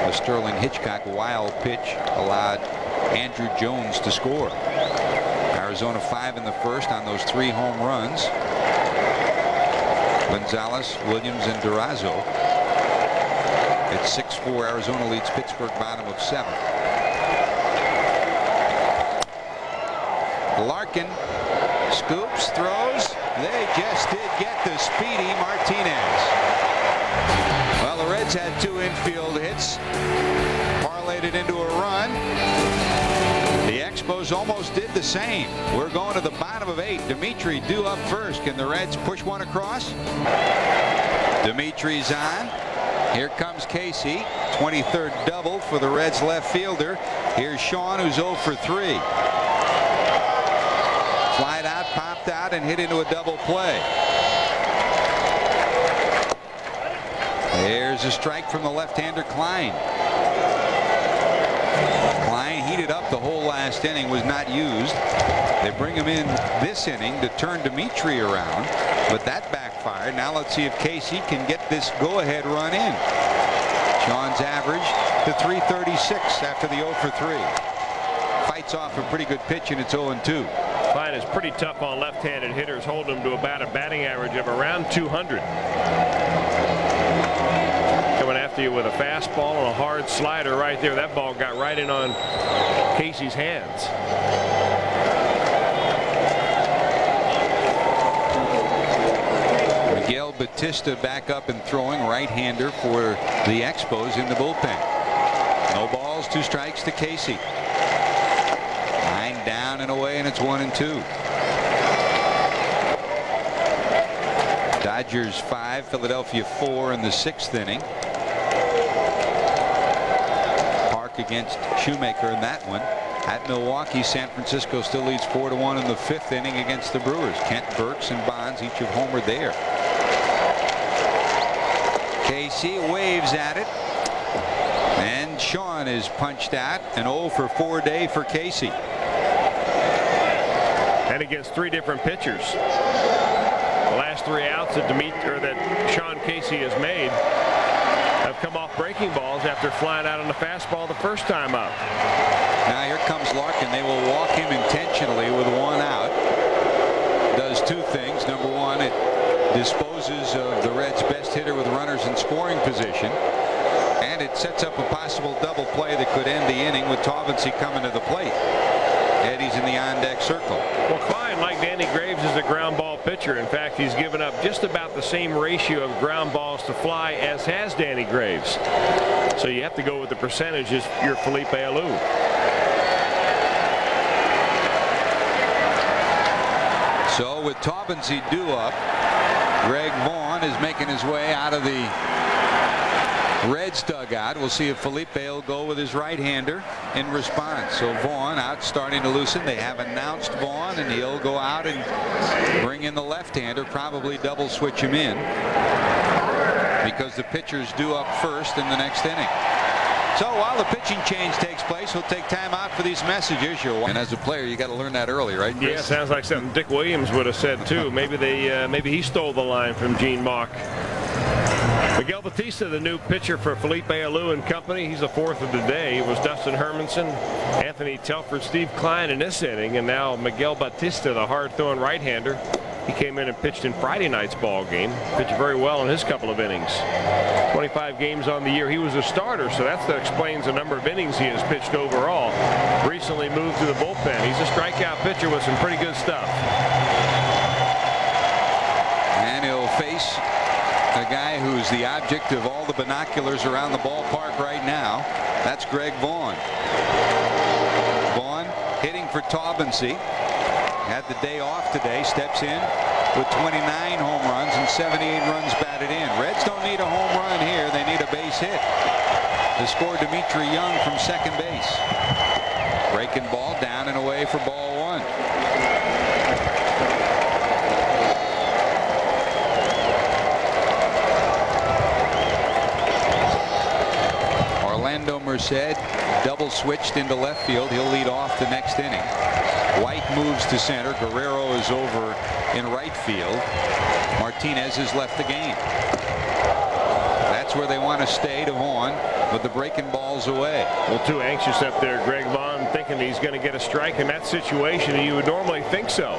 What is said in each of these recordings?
A Sterling Hitchcock wild pitch allowed Andrew Jones to score. Arizona 5 in the first on those 3 home runs. Gonzalez, Williams, and Durazo. It's 6-4. Arizona leads Pittsburgh, bottom of 7. Larkin scoops, throws. They just did get the speedy Martinez. Well, the Reds had 2 infield hits, parlayed it into a run. The Expos almost did the same. We're going to the bottom of 8. Dimitri due up first. Can the Reds push one across? Dimitri's on. Here comes Casey. 23rd double for the Reds left fielder. Here's Sean, who's 0 for 3. Flied out, popped out, and hit into a double play. There's a strike from the left-hander Klein. Klein heated up the whole last inning, was not used. They bring him in this inning to turn Dimitri around, but that backfired. Now let's see if Casey can get this go-ahead run in. Sean's average to 336 after the 0 for 3. Fights off a pretty good pitch, and it's 0-2. Klein is pretty tough on left-handed hitters, holding him to about a batting average of around 200. Coming after you with a fastball and a hard slider right there. That ball got right in on Casey's hands. Miguel Batista back up and throwing, right-hander for the Expos in the bullpen. No balls, 2 strikes to Casey. 9 down and away, and it's 1-2. Dodgers 5, Philadelphia 4 in the 6th inning. Park against Shoemaker in that one. At Milwaukee, San Francisco still leads 4-1 in the 5th inning against the Brewers. Kent, Burks, and Bonds each have homered there. Casey waves at it, and Sean is punched at. An 0 for 4 day for Casey. And against 3 different pitchers. The last 3 outs that Sean Casey has made have come off breaking balls after flying out on the fastball the first time up. Now here comes Larkin. They will walk him intentionally with 1 out. Does 2 things. Number 1, it disposes of the Reds' best hitter with runners in scoring position, and it sets up a possible double play that could end the inning with Taubensee coming to the plate. Eddie's in the on-deck circle. Well, Klein, like Danny Graves, is a ground ball pitcher. In fact, he's given up just about the same ratio of ground balls to fly as has Danny Graves. So you have to go with the percentages. You're Felipe Alou. So with Taubensee due up, Greg Vaughn is making his way out of the Reds dugout. We'll see if Felipe will go with his right-hander in response. So Vaughn out, starting to loosen. They have announced Vaughn, and he'll go out and bring in the left-hander, probably double switch him in, because the pitcher's due up first in the next inning. So while the pitching change takes place, we'll take time out for these messages. And as a player, you got to learn that early, right, Chris? Yeah, sounds like something Dick Williams would have said too. Maybe he stole the line from Gene Mauch. Miguel Batista, the new pitcher for Felipe Alou and company. He's the 4th of the day. It was Dustin Hermanson, Anthony Telford, Steve Klein in this inning, and now Miguel Batista, the hard-throwing right-hander. He came in and pitched in Friday night's ball game. Pitched very well in his couple of innings. 25 games on the year. He was a starter, so that explains the number of innings he has pitched overall. Recently moved to the bullpen. He's a strikeout pitcher with some pretty good stuff. And he'll face a guy who's the object of all the binoculars around the ballpark right now. That's Greg Vaughn. Vaughn hitting for Taubensee. Had the day off today. Steps in with 29 home runs and 78 runs batted in. Reds don't need a home run here. They need a base hit to score Dimitri Young from second base. Breaking ball down and away for ball 1. Orlando Merced double switched into left field. He'll lead off the next inning. White moves to center. Guerrero is over in right field. Martinez has left the game. That's That's where they want to stay to Vaughn, but the breaking ball's away. Well, too anxious up there. Greg Vaughn thinking he's going to get a strike in that situation, and you would normally think so.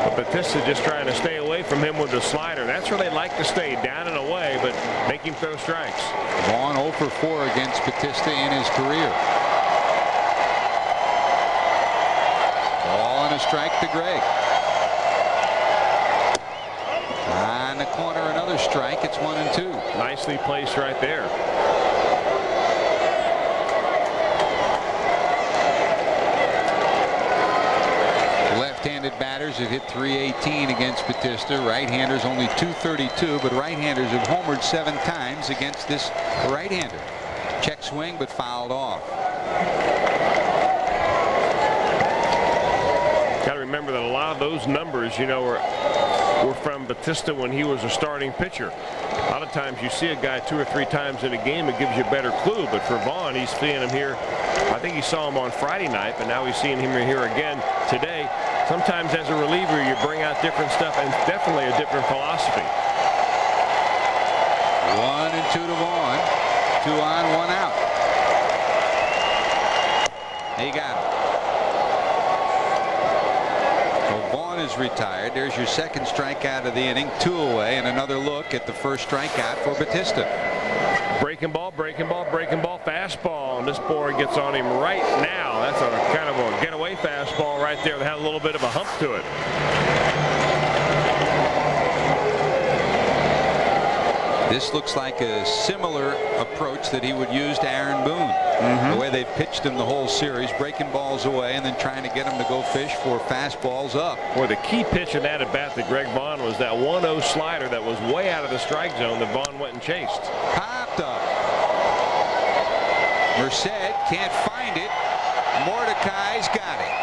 But Batista just trying to stay away from him with the slider. That's where they like to stay, down and away, but make him throw strikes. Vaughn 0 for 4 against Batista in his career. Ball and a strike to Greg. On the corner, another strike. It's 1-2. Nicely placed right there. Left-handed batters have hit .318 against Batista. Right-handers only .232, but right-handers have homered 7 times against this right-hander. Check swing, but fouled off. Got to remember that a lot of those numbers, you know, were from Batista when he was a starting pitcher. A lot of times you see a guy 2 or 3 times in a game, it gives you a better clue. But for Vaughn, he's seeing him here. I think he saw him on Friday night, but now he's seeing him here again today. Sometimes as a reliever, you bring out different stuff, and definitely a different philosophy. 1-2 to Vaughn. 2 on, 1 out. He got him. Is retired. There's your second strikeout of the inning. 2 away, and another look at the first strikeout for Batista. Breaking ball, breaking ball, breaking ball, fastball, and this boy gets on him right now. That's a kind of a getaway fastball right there that had a little bit of a hump to it. This looks like a similar approach that he would use to Aaron Boone. The way they've pitched him the whole series, breaking balls away and then trying to get him to go fish for fastballs up. Boy, the key pitch in that at bat that Greg Vaughn was that 1-0 slider that was way out of the strike zone that Vaughn went and chased. Popped up. Merced can't find it. Mordecai's got it.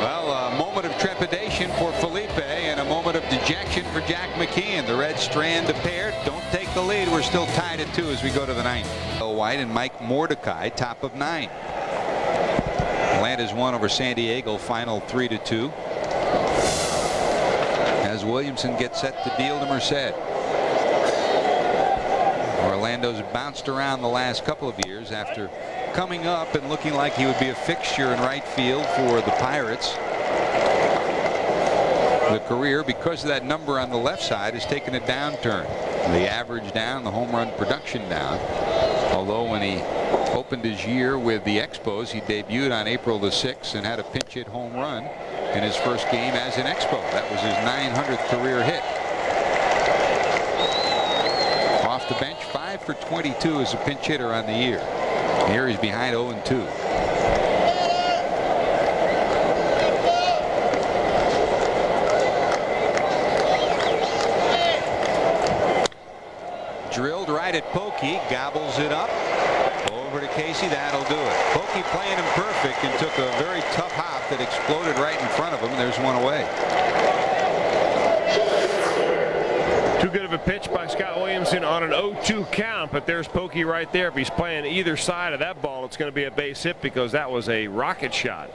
Well, a moment of trepidation for Felipe and a moment of dejection for Jack McKeon. The Reds strand a pair. Don't take the lead. We're still tied at 2 as we go to the 9th. White and Mike Mordecai, top of 9. Atlanta's won over San Diego, final 3-2. As Williamson gets set to deal to Merced. Orlando's bounced around the last couple of years after coming up and looking like he would be a fixture in right field for the Pirates. The career, because of that number on the left side, has taken a downturn. The average down, the home run production down. Although when he opened his year with the Expos, he debuted on April the 6th and had a pinch hit home run in his first game as an Expo. That was his 900th career hit. Off the bench, 5 for 22 as a pinch hitter on the year. Here he's behind 0-2. Drilled right at Pokey, gobbles it up. Over to Casey, that'll do it. Pokey playing him perfect and took a very tough hop that exploded right in front of him. There's one away. Too good of a pitch by Scott Williamson on an 0-2 count, but there's Pokey right there. If he's playing either side of that ball, it's going to be a base hit because that was a rocket shot.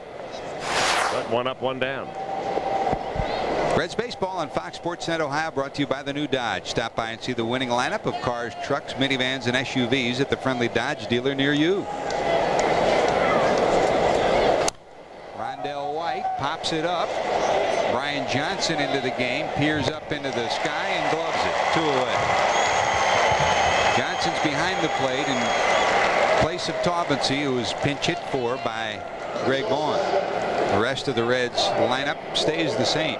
But 1 up, 1 down. Reds baseball on Fox Sports Net Ohio, brought to you by the new Dodge. Stop by and see the winning lineup of cars, trucks, minivans, and SUVs at the friendly Dodge dealer near you. Rondell White pops it up. Brian Johnson into the game, peers up into the sky and gloves it. 2 away. Johnson's behind the plate in place of Taubency, who was pinch hit for by Greg Vaughn. The rest of the Reds lineup stays the same.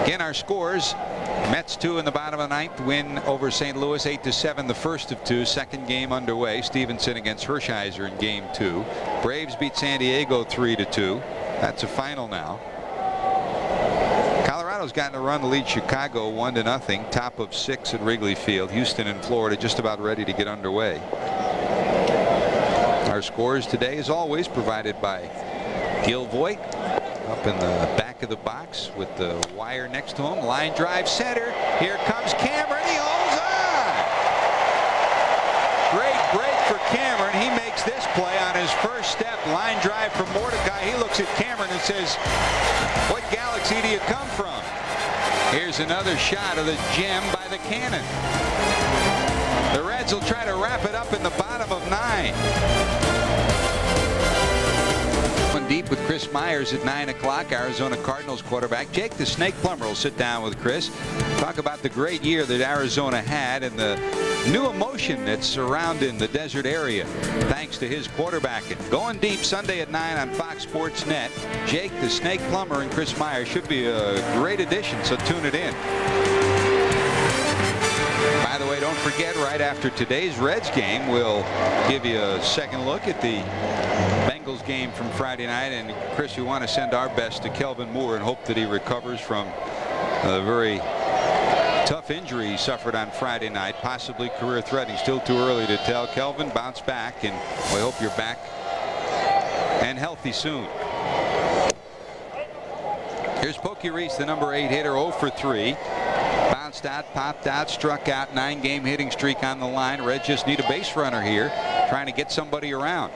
Again, our scores: Mets 2 in the bottom of the 9th, win over St. Louis 8-7, the first of 2. Second game underway. Stevenson against Hershiser in game 2. Braves beat San Diego 3-2. That's a final now. Colorado's gotten a run to lead Chicago 1-0. Top of 6 at Wrigley Field. Houston and Florida just about ready to get underway. Our scores today, as always, provided by Gil Voigt. Up in the back of the box with the wire next to him. Line drive center. Here comes Cameron. He holds on. Great break for Cameron. He makes this play on his first step. Line drive from Mordecai. He looks at Cameron and says, "What galaxy do you come from?" Here's another shot of the gem by the cannon. The Reds will try to wrap it up in the bottom of 9. One deep with Chris Myers at 9 o'clock. Arizona Cardinals quarterback Jake the Snake Plummer will sit down with Chris. Talk about the great year that Arizona had and the new emotion that's surrounding the desert area thanks to his quarterbacking. Going deep Sunday at 9 on Fox Sports Net. Jake the Snake Plummer and Chris Myers should be a great addition, so tune it in. By the way, don't forget, right after today's Reds game, we'll give you a second look at the Bengals game from Friday night. And Chris, we want to send our best to Kelvin Moore and hope that he recovers from a very tough injury he suffered on Friday night, possibly career-threatening. Still too early to tell. Kelvin, bounce back, and we hope you're back and healthy soon. Here's Pokey Reese, the number 8 hitter, 0 for 3. Bounced out, popped out, struck out. 9-game hitting streak on the line. Reds just need a base runner here, trying to get somebody around.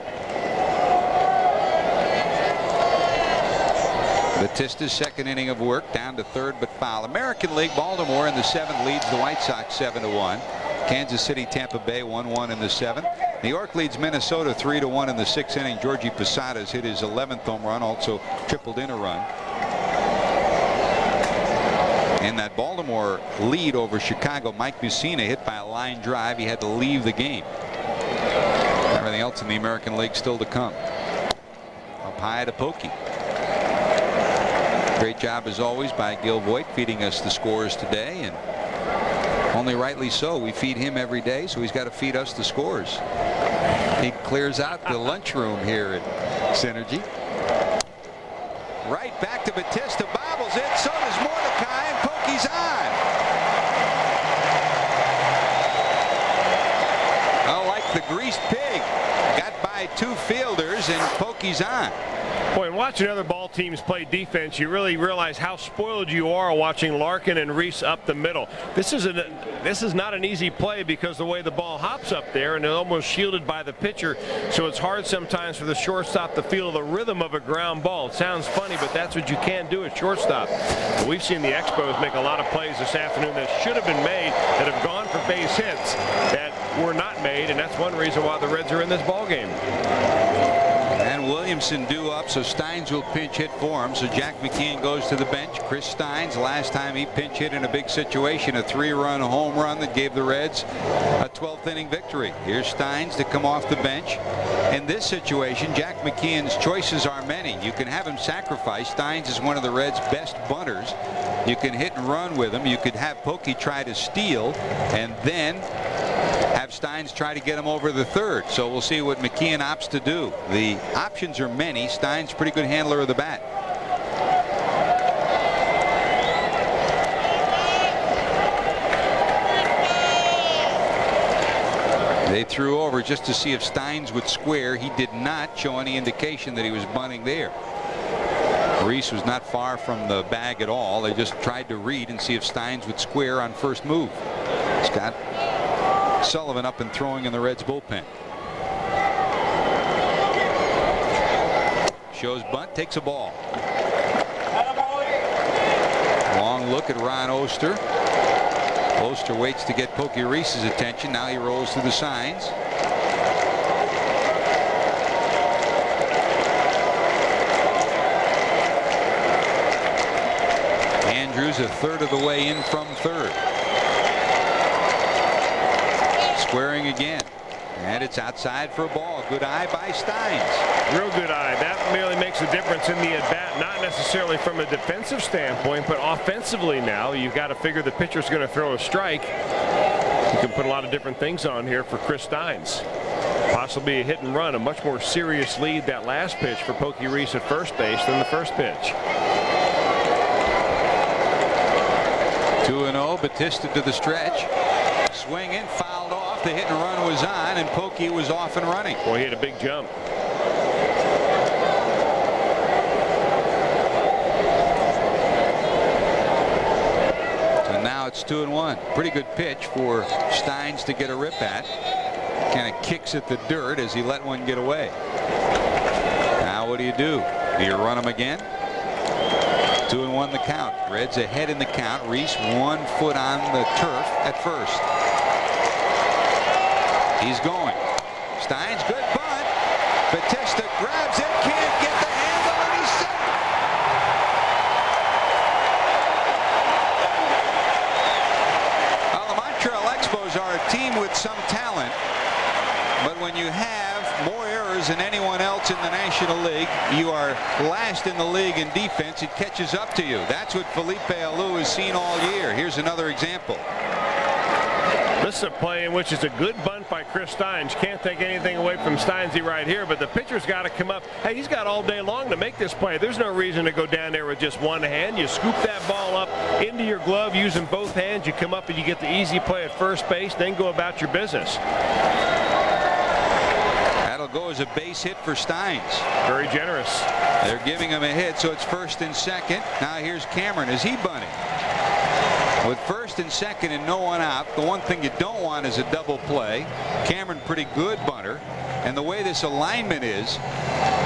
Batista's second inning of work, down to 3rd but foul. American League, Baltimore in the 7th leads the White Sox 7-1. Kansas City, Tampa Bay 1-1 in the 7th. New York leads Minnesota 3-1 in the 6th inning. Georgie Posadas hit his 11th home run, also tripled in a run. In that Baltimore lead over Chicago, Mike Mussina hit by a line drive. He had to leave the game. Everything else in the American League still to come. Up high to Pokey. Great job as always by Gil Voigt feeding us the scores today, and only rightly so. We feed him every day, so he's got to feed us the scores. He clears out the lunchroom here at Synergy. Right back to Batista, bobbles it. So does Mordecai, and Pokey's on. Oh, like the greased pig. Got by 2 fielders, and Pokey's on. Boy, and watching other ball teams play defense, you really realize how spoiled you are watching Larkin and Reese up the middle. This is not an easy play because the way the ball hops up there, and it's almost shielded by the pitcher, so it's hard sometimes for the shortstop to feel the rhythm of a ground ball. It sounds funny, but that's what you can do at shortstop. But we've seen the Expos make a lot of plays this afternoon that should have been made, that have gone for base hits, that were not made, and that's one reason why the Reds are in this ball game. And Williamson due up, so Steins will pinch hit for him. So Jack McKeon goes to the bench. Chris Steins, last time he pinch hit in a big situation, a 3-run home run that gave the Reds a 12th inning victory. Here's Steins to come off the bench. In this situation, Jack McKeon's choices are many. You can have him sacrifice. Steins is one of the Reds' best bunters. You can hit and run with him. You could have Pokey try to steal and then have Steins try to get him over the 3rd. So we'll see what McKeon opts to do. The options are many. Steins pretty good handler of the bat. They threw over just to see if Steins would square. He did not show any indication that he was bunting there. Reese was not far from the bag at all. They just tried to read and see if Steins would square on first move. Scott Sullivan up and throwing in the Reds bullpen. Shows bunt, takes a ball. Long look at Ron Oster. Oster waits to get Pokey Reese's attention. Now he rolls through the signs. Andrews a 1/3 of the way in from 3rd. Squaring again, and it's outside for a ball. Good eye by Steins. Real good eye. That merely makes a difference in the at-bat, not necessarily from a defensive standpoint, but offensively now. You've got to figure the pitcher's going to throw a strike. You can put a lot of different things on here for Chris Steins. Possibly a hit and run, a much more serious lead that last pitch for Pokey Reese at first base than the first pitch. 2-0, Batista to the stretch. Swing in, fouled off. The hit and run was on, and Pokey was off and running. Boy, he had a big jump. So now it's 2-1. Pretty good pitch for Steins to get a rip at. Kind of kicks at the dirt as he let one get away. Now what do? Do you run him again? 2-1 the count. Reds ahead in the count. Reese 1 foot on the turf at first. He's going. Steins, good bunt. Batista grabs it, can't get the handle, and he's set. Well, the Montreal Expos are a team with some talent, but when you have more errors than anyone else in the National League, you are last in the league in defense. It catches up to you. That's what Felipe Alou has seen all year. Here's another example. This is a play in which it's a good bunt by Chris Steins. Can't take anything away from Steinsy right here, but the pitcher's got to come up. Hey, he's got all day long to make this play. There's no reason to go down there with just one hand. You scoop that ball up into your glove using both hands. You come up and you get the easy play at first base, then go about your business. That'll go as a base hit for Steins. Very generous. They're giving him a hit, so it's first and second. Now here's Cameron. Is he bunting? With first and second and no one out, the one thing you don't want is a double play. Cameron pretty good bunter, and the way this alignment is,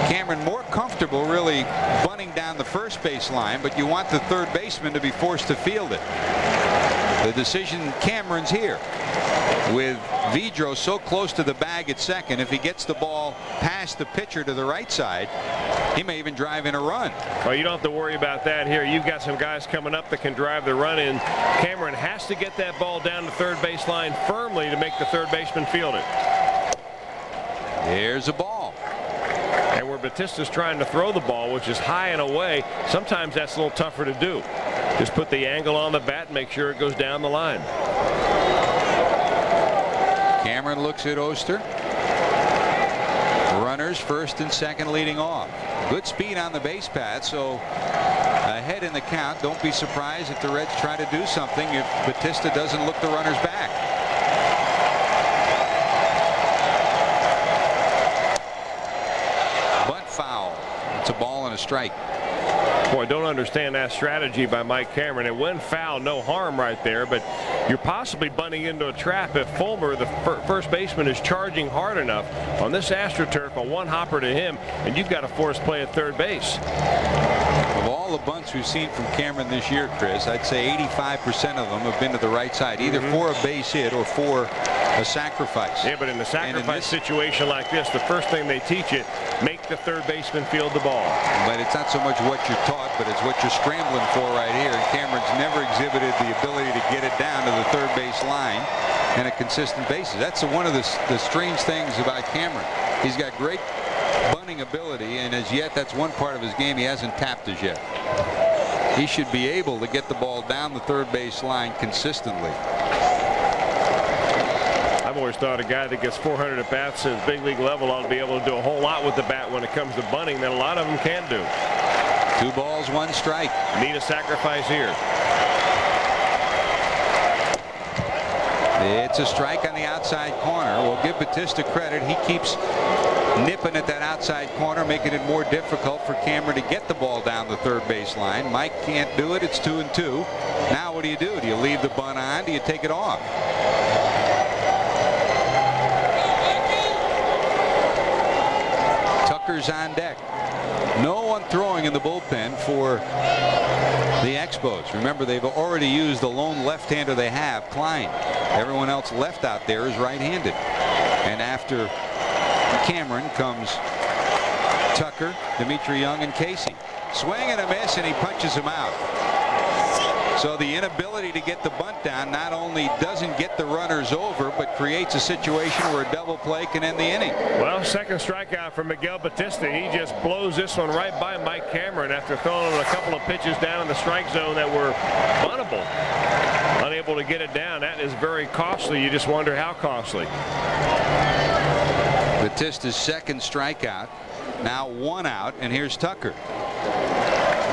Cameron more comfortable really bunting down the first base line, but you want the third baseman to be forced to field it. The decision, Cameron's here with Vidro so close to the bag at second. If he gets the ball past the pitcher to the right side, he may even drive in a run. Well, you don't have to worry about that here. You've got some guys coming up that can drive the run in. Cameron has to get that ball down the third base line firmly to make the third baseman field it. Here's a ball. And where Batista's trying to throw the ball, which is high and away, sometimes that's a little tougher to do. Just put the angle on the bat and make sure it goes down the line. Cameron looks at Oster. Runners first and second leading off. Good speed on the base path, so ahead in the count. Don't be surprised if the Reds try to do something if Batista doesn't look the runners back. Bunt foul. It's a ball and a strike. Boy, I don't understand that strategy by Mike Cameron. It went foul, no harm right there, but you're possibly bunting into a trap if Fulmer, the first baseman, is charging hard enough on this AstroTurf, a one hopper to him, and you've got a forced play at third base. Of all the bunts we've seen from Cameron this year, Chris, I'd say 85% of them have been to the right side, either for a base hit or for a sacrifice. Yeah, but in the sacrifice situation like this, the first thing they teach you, make the third baseman field the ball. But it's not so much what you're taught, but it's what you're scrambling for right here. And Cameron's never exhibited the ability to get it down to the third base line on a consistent basis. That's one of the strange things about Cameron. He's got great bunting ability, and as yet that's one part of his game he hasn't tapped as yet. He should be able to get the ball down the third base line consistently. I've always thought a guy that gets 400 at bats at big league level ought to be able to do a whole lot with the bat when it comes to bunting that a lot of them can't do. 2 balls, 1 strike. Need a sacrifice here. It's a strike on the outside corner. We'll give Batista credit. He keeps nipping at that outside corner, making it more difficult for Cameron to get the ball down the third base line. Mike can't do it. It's 2-2. Now what do? Do you leave the bunt on? Do you take it off? Tucker's on deck. No one throwing in the bullpen for the Expos. Remember, they've already used the lone left-hander they have, Klein. Everyone else left out there is right-handed. And after Cameron comes Tucker, Dimitri Young, and Casey. Swing and a miss, and he punches him out. So the inability to get the bunt down not only doesn't get the runners over, but creates a situation where a double play can end the inning. Well, second strikeout for Miguel Batista. He just blows this one right by Mike Cameron after throwing him a couple of pitches down in the strike zone that were buntable. Unable to get it down. That is very costly. You just wonder how costly. Batista's second strikeout. Now 1 out, and here's Tucker.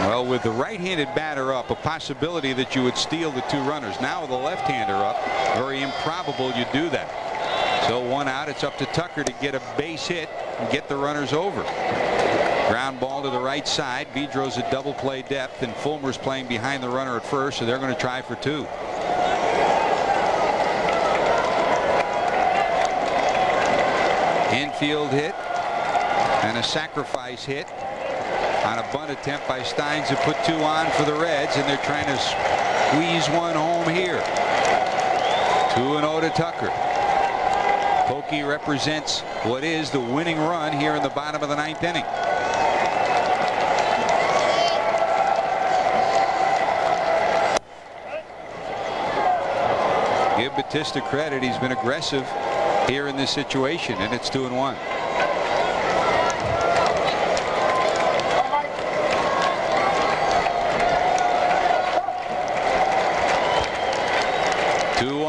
Well, with the right-handed batter up, a possibility that you would steal the 2 runners. Now with the left-hander up, very improbable you do that. So 1 out. It's up to Tucker to get a base hit and get the runners over. Ground ball to the right side. Vidro's at double play depth, and Fulmer's playing behind the runner at first, so they're going to try for 2. Infield hit and a sacrifice hit on a bunt attempt by Steins to put 2 on for the Reds, and they're trying to squeeze one home here. 2-0 to Tucker. Pokey represents what is the winning run here in the bottom of the 9th inning. Give Batista credit. He's been aggressive here in this situation, and it's 2-1.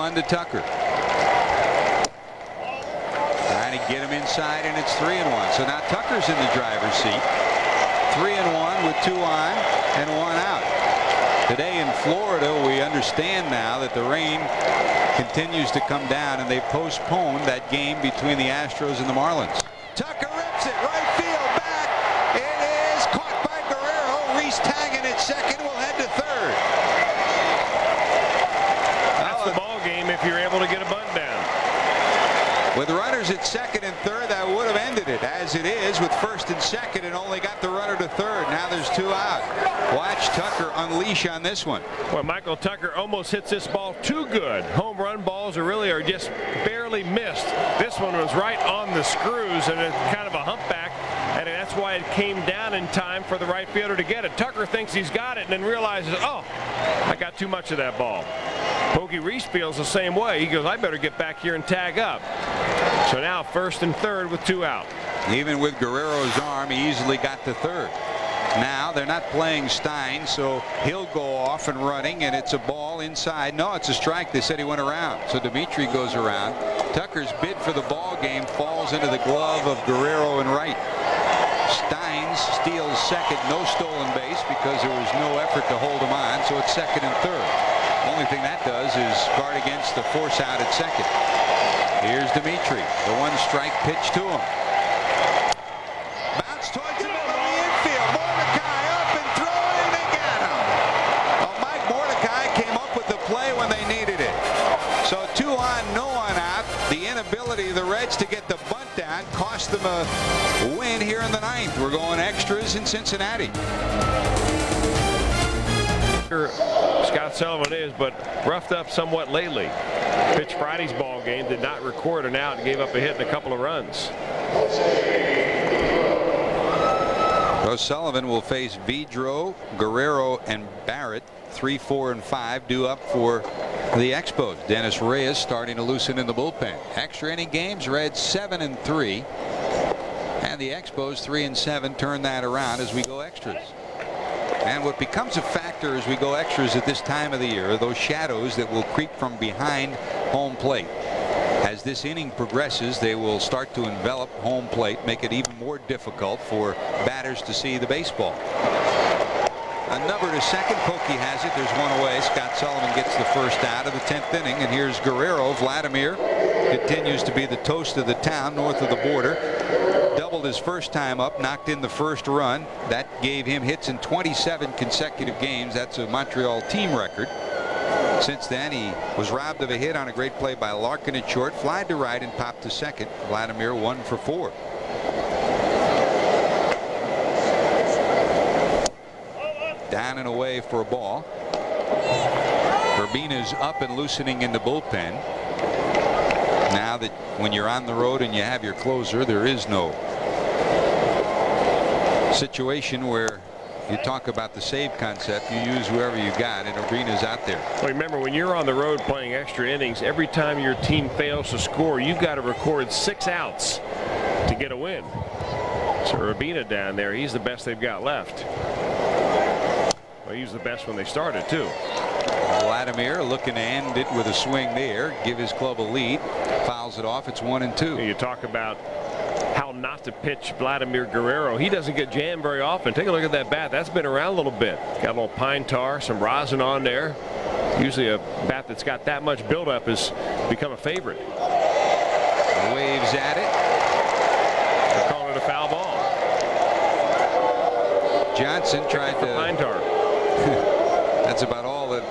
To Tucker. Trying to get him inside, and it's 3-1. So now Tucker's in the driver's seat. 3-1 with 2 on and 1 out. Today in Florida, we understand now that the rain continues to come down, and they postponed that game between the Astros and the Marlins. Tucker rips it right field back. It is caught by Guerrero. Reese tagging at second. Will head to third. If you're able to get a bunt down. With runners at second and third, that would have ended it. As it is, with first and second, and only got the runner to third. Now there's 2 out. Watch Tucker unleash on this one. Well, Michael Tucker almost hits this ball too good. Home run balls are just barely missed. This one was right on the screws, and it's kind of a humpback, and that's why it came down in time for the right fielder to get it. Tucker thinks he's got it and then realizes, oh, I got too much of that ball. Pokey Reese feels the same way. He goes, I better get back here and tag up. So now first and third with 2 out. Even with Guerrero's arm, he easily got to third. Now they're not playing Stein, so he'll go off and running, and it's a ball inside. No, it's a strike. They said he went around. So Dimitri goes around. Tucker's bid for the ball game falls into the glove of Guerrero and right. Steins steals second, no stolen base because there was no effort to hold him on, so it's second and third. Only thing that does is guard against the force out at second. Here's Dimitri, the 1-strike pitch to him. Bounce towards the middle of the infield. Mordecai up and throwing. They got him. Well, Mike Mordecai came up with the play when they needed it. So 2 on, no one out. The inability of the Reds to get the bunt down cost them a win here in the 9th. We're going extras in Cincinnati. Scott Sullivan is, but roughed up somewhat lately. Pitched Friday's ball game, did not record an out, and gave up a hit and a couple of runs. Sullivan will face Vidro, Guerrero, and Barrett. 3, 4, and 5 due up for the Expos. Dennis Reyes starting to loosen in the bullpen. Extra inning games, Reds 7-3, and the Expos 3-7 turn that around as we go extras. And what becomes a factor as we go extras at this time of the year are those shadows that will creep from behind home plate. As this inning progresses, they will start to envelop home plate, make it even more difficult for batters to see the baseball. A number to second. Pokey has it. There's 1 away. Scott Sullivan gets the first out of the 10th inning. And here's Guerrero. Vladimir continues to be the toast of the town north of the border. Doubled his first time up, knocked in the first run. That gave him hits in 27 consecutive games. That's a Montreal team record. Since then, he was robbed of a hit on a great play by Larkin at short, flied to right and popped to second. Vladimir 1 for 4. Down and away for a ball. Urbina's up and loosening in the bullpen. Now that when you're on the road and you have your closer, there is no situation where you talk about the save concept. You use whoever you got, and Urbina's out there. Well, remember, when you're on the road playing extra innings, every time your team fails to score, you've got to record 6 outs to get a win. So Urbina down there, he's the best they've got left. Well, he was the best when they started, too. Vladimir looking to end it with a swing there, give his club a lead. Fouls it off. It's 1-2. You talk about how not to pitch Vladimir Guerrero. He doesn't get jammed very often. Take a look at that bat. That's been around a little bit. Got a little pine tar, some rosin on there. Usually a bat that's got that much buildup has become a favorite. Waves at it. They're calling it a foul ball. Johnson tried to pine tar. That's about all that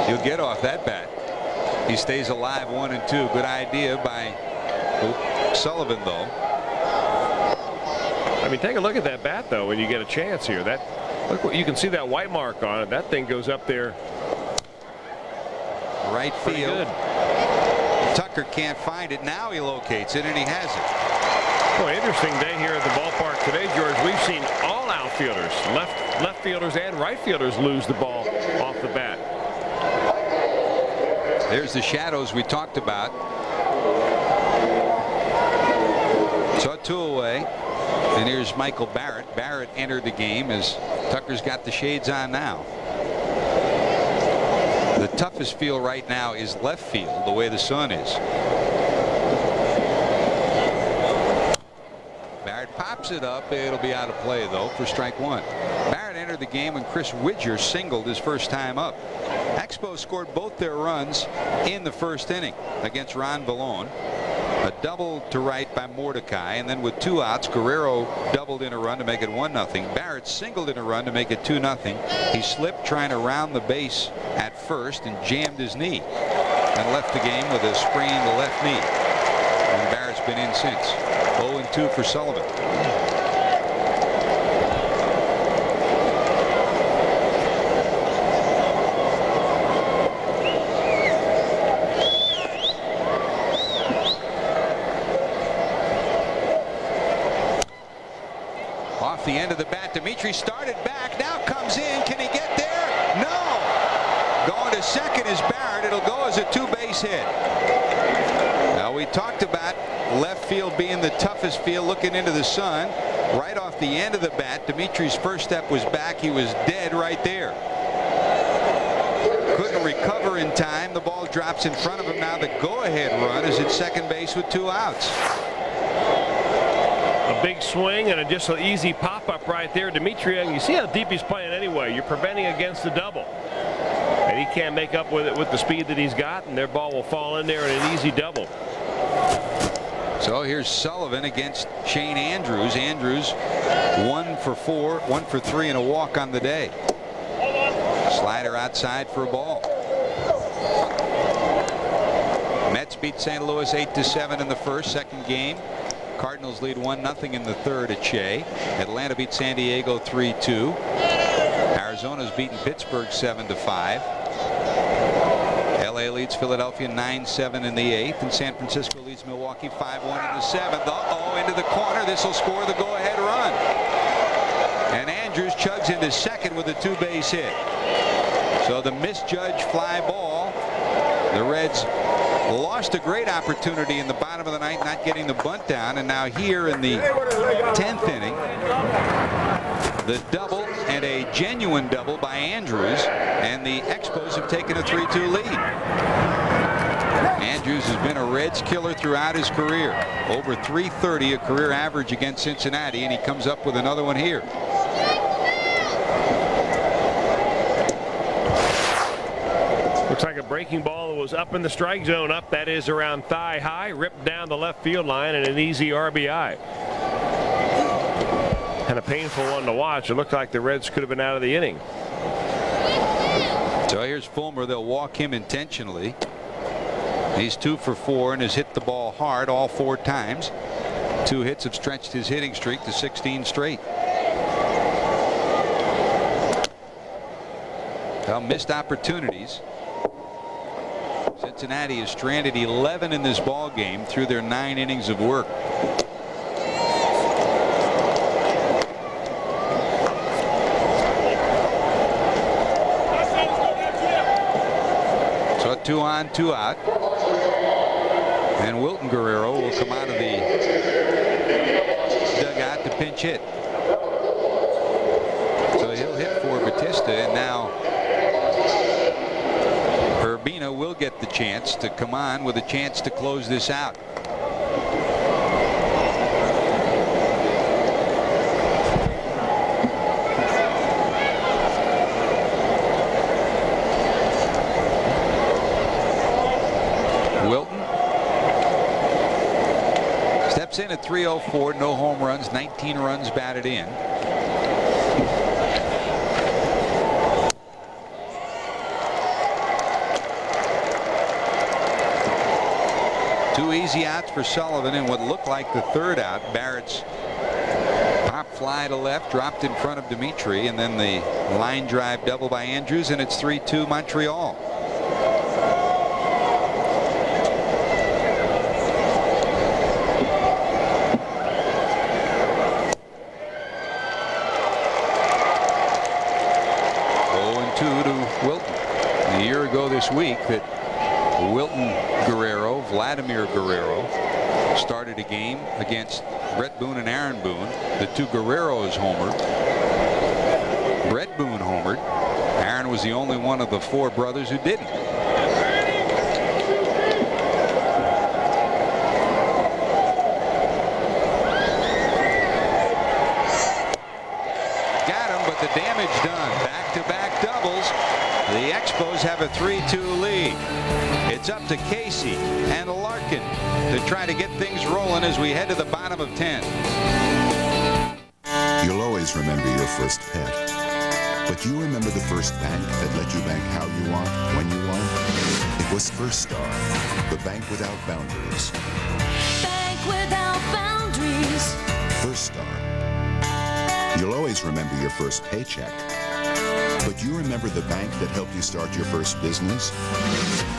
you'll get off that bat. He stays alive. 1-2. Good idea by Sullivan, though. I mean, take a look at that bat, though, when you get a chance here. Look what you can see, that white mark on it. That thing goes up there. Right Pretty field. good. Tucker can't find it. Now he locates it, and he has it. Boy, interesting day here at the ballpark today, George. We've seen all outfielders, left fielders and right fielders, lose the ball off the bat. There's the shadows we talked about. So 2 away. And here's Michael Barrett. Barrett entered the game as Tucker's got the shades on now. The toughest field right now is left field, the way the sun is. Barrett pops it up. It'll be out of play, though, for strike 1. Barrett entered the game when Chris Widger singled his first time up. Expos scored both their runs in the first inning against Ron Vallone. A double to right by Mordecai, and then with 2 outs, Guerrero doubled in a run to make it 1-0. Barrett singled in a run to make it 2-0. He slipped trying to round the base at first and jammed his knee and left the game with a sprained left knee. And Barrett's been in since. 0-2 for Sullivan. Off the end of the bat, Dimitri started back, now comes in. Can he get there? No. Going to second is Barrett. It'll go as a 2-base hit. Now, we talked about left field being the toughest field, looking into the sun. Right off the end of the bat, Dimitri's first step was back. He was dead right there. Couldn't recover in time. The ball drops in front of him. Now the go-ahead run is at second base with 2 outs. A big swing and just an easy pop-up right there. Dimitri, you see how deep he's playing anyway. You're preventing against the double. And he can't make up with it with the speed that he's got, and their ball will fall in there in an easy double. So here's Sullivan against Shane Andrews. Andrews 1 for 4, 1 for 3 and a walk on the day. Slider outside for a ball. Mets beat St. Louis 8-7 in the first. Second game. Cardinals lead 1-0 in the third at Shea. Atlanta beat San Diego 3-2. Arizona's beaten Pittsburgh 7-5. LA leads Philadelphia 9-7 in the 8th, and San Francisco leads Milwaukee 5-1 in the 7th. Uh-oh, into the corner. This will score the go-ahead run. And Andrews chugs into second with a 2-base hit. So the misjudged fly ball. The Reds lost a great opportunity in the bottom of the ninth, not getting the bunt down, and now here in the 10th inning, the double, and a genuine double by Andrews, and the Expos have taken a 3-2 lead. Andrews has been a Reds killer throughout his career. Over .330, a career average against Cincinnati, and he comes up with another one here. Looks like a breaking ball that was up in the strike zone. Up, that is, around thigh high, ripped down the left field line, and an easy RBI. And a painful one to watch. It looked like the Reds could have been out of the inning. So here's Fulmer. They'll walk him intentionally. He's 2 for 4 and has hit the ball hard all 4 times. 2 hits have stretched his hitting streak to 16 straight. Well, missed opportunities. Cincinnati has stranded 11 in this ball game through their 9 innings of work. So 2 on, 2 out. And Wilton Guerrero will come out of the dugout to pinch hit. So he'll hit for Batista, and now Urbina will get the chance to come on with a chance to close this out. Wilton steps in at 304, no home runs, 19 runs batted in. Two easy outs for Sullivan, and what looked like the third out. Barrett's pop fly to left, dropped in front of Dimitri, and then the line drive double by Andrews, and it's 3-2 Montreal. A year ago this week that Wilton Guerrero, Vladimir Guerrero, started a game against Brett Boone and Aaron Boone. The two Guerreros homered. Brett Boone homered. Aaron was the only one of the four brothers who didn't. Got him, but the damage done. Back-to-back doubles. The Expos have a 3-2 lead. It's up to Casey and Larkin to try to get things rolling as we head to the bottom of 10. You'll always remember your first pet. But you remember the first bank that let you bank how you want, when you want? It was First Star, the bank without boundaries. Bank without boundaries. First Star. You'll always remember your first paycheck. But you remember the bank that helped you start your first business?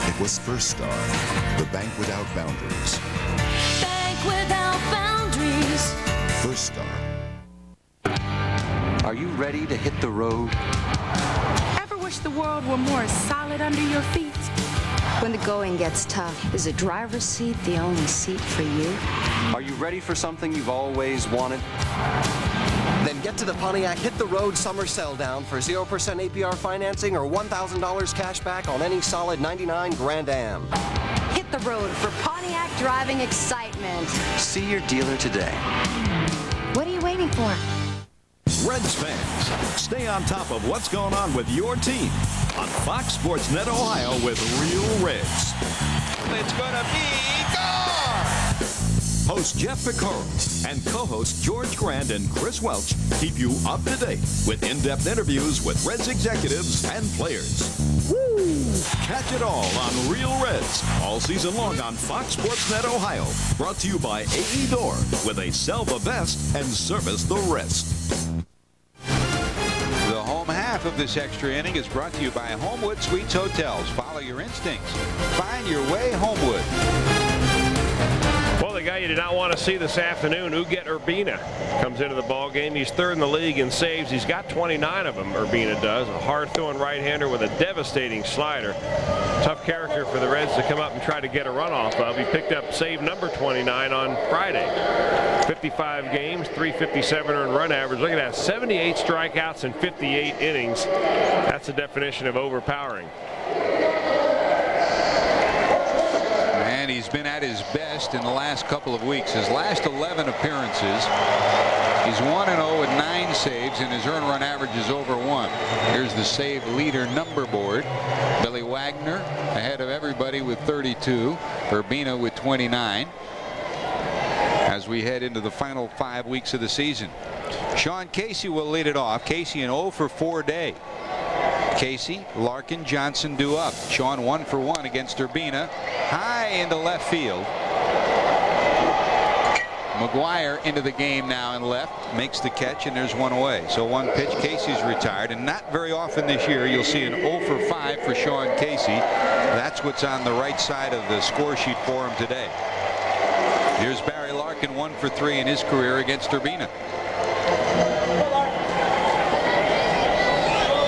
It was First Star, the bank without boundaries. Bank without boundaries. First Star. Are you ready to hit the road? Ever wish the world were more solid under your feet? When the going gets tough, is a driver's seat the only seat for you? Are you ready for something you've always wanted? Then get to the Pontiac Hit the Road Summer Sell Down for 0% APR financing or $1,000 cash back on any solid 99 Grand Am. Hit the road for Pontiac driving excitement. See your dealer today. What are you waiting for? Reds fans, stay on top of what's going on with your team on Fox Sports Net Ohio with Real Reds. It's going to be Gar! Host Jeff Picaro and co-host George Grant and Chris Welch keep you up to date with in-depth interviews with Reds executives and players. Woo! Catch it all on Real Reds all season long on Fox Sports Net Ohio. Brought to you by AE Door, where they sell the best and service the rest. The home half of this extra inning is brought to you by Homewood Suites Hotels. Follow your instincts. Find your way Homewood. Well, the guy you did not want to see this afternoon, Uget Urbina, comes into the ball game. He's third in the league in saves. He's got 29 of them, Urbina does. A hard-throwing right-hander with a devastating slider. Tough character for the Reds to come up and try to get a run off of. He picked up save number 29 on Friday. 55 games, 357 earned run average. Look at that, 78 strikeouts in 58 innings. That's the definition of overpowering. And he's been at his best in the last couple of weeks. His last 11 appearances, he's 1-0 with 9 saves, and his earned run average is over 1. Here's the save leader number board. Billy Wagner ahead of everybody with 32. Urbina with 29. As we head into the final 5 weeks of the season, Sean Casey will lead it off. Casey an 0 for 4 day. Casey, Larkin, Johnson due up. Sean 1 for 1 against Urbina. High into left field. McGuire into the game now in left, makes the catch, and there's one away. So one pitch, Casey's retired, and not very often this year you'll see an 0 for 5 for Sean Casey. That's what's on the right side of the score sheet for him today. Here's Barry Larkin, 1 for 3 in his career against Urbina.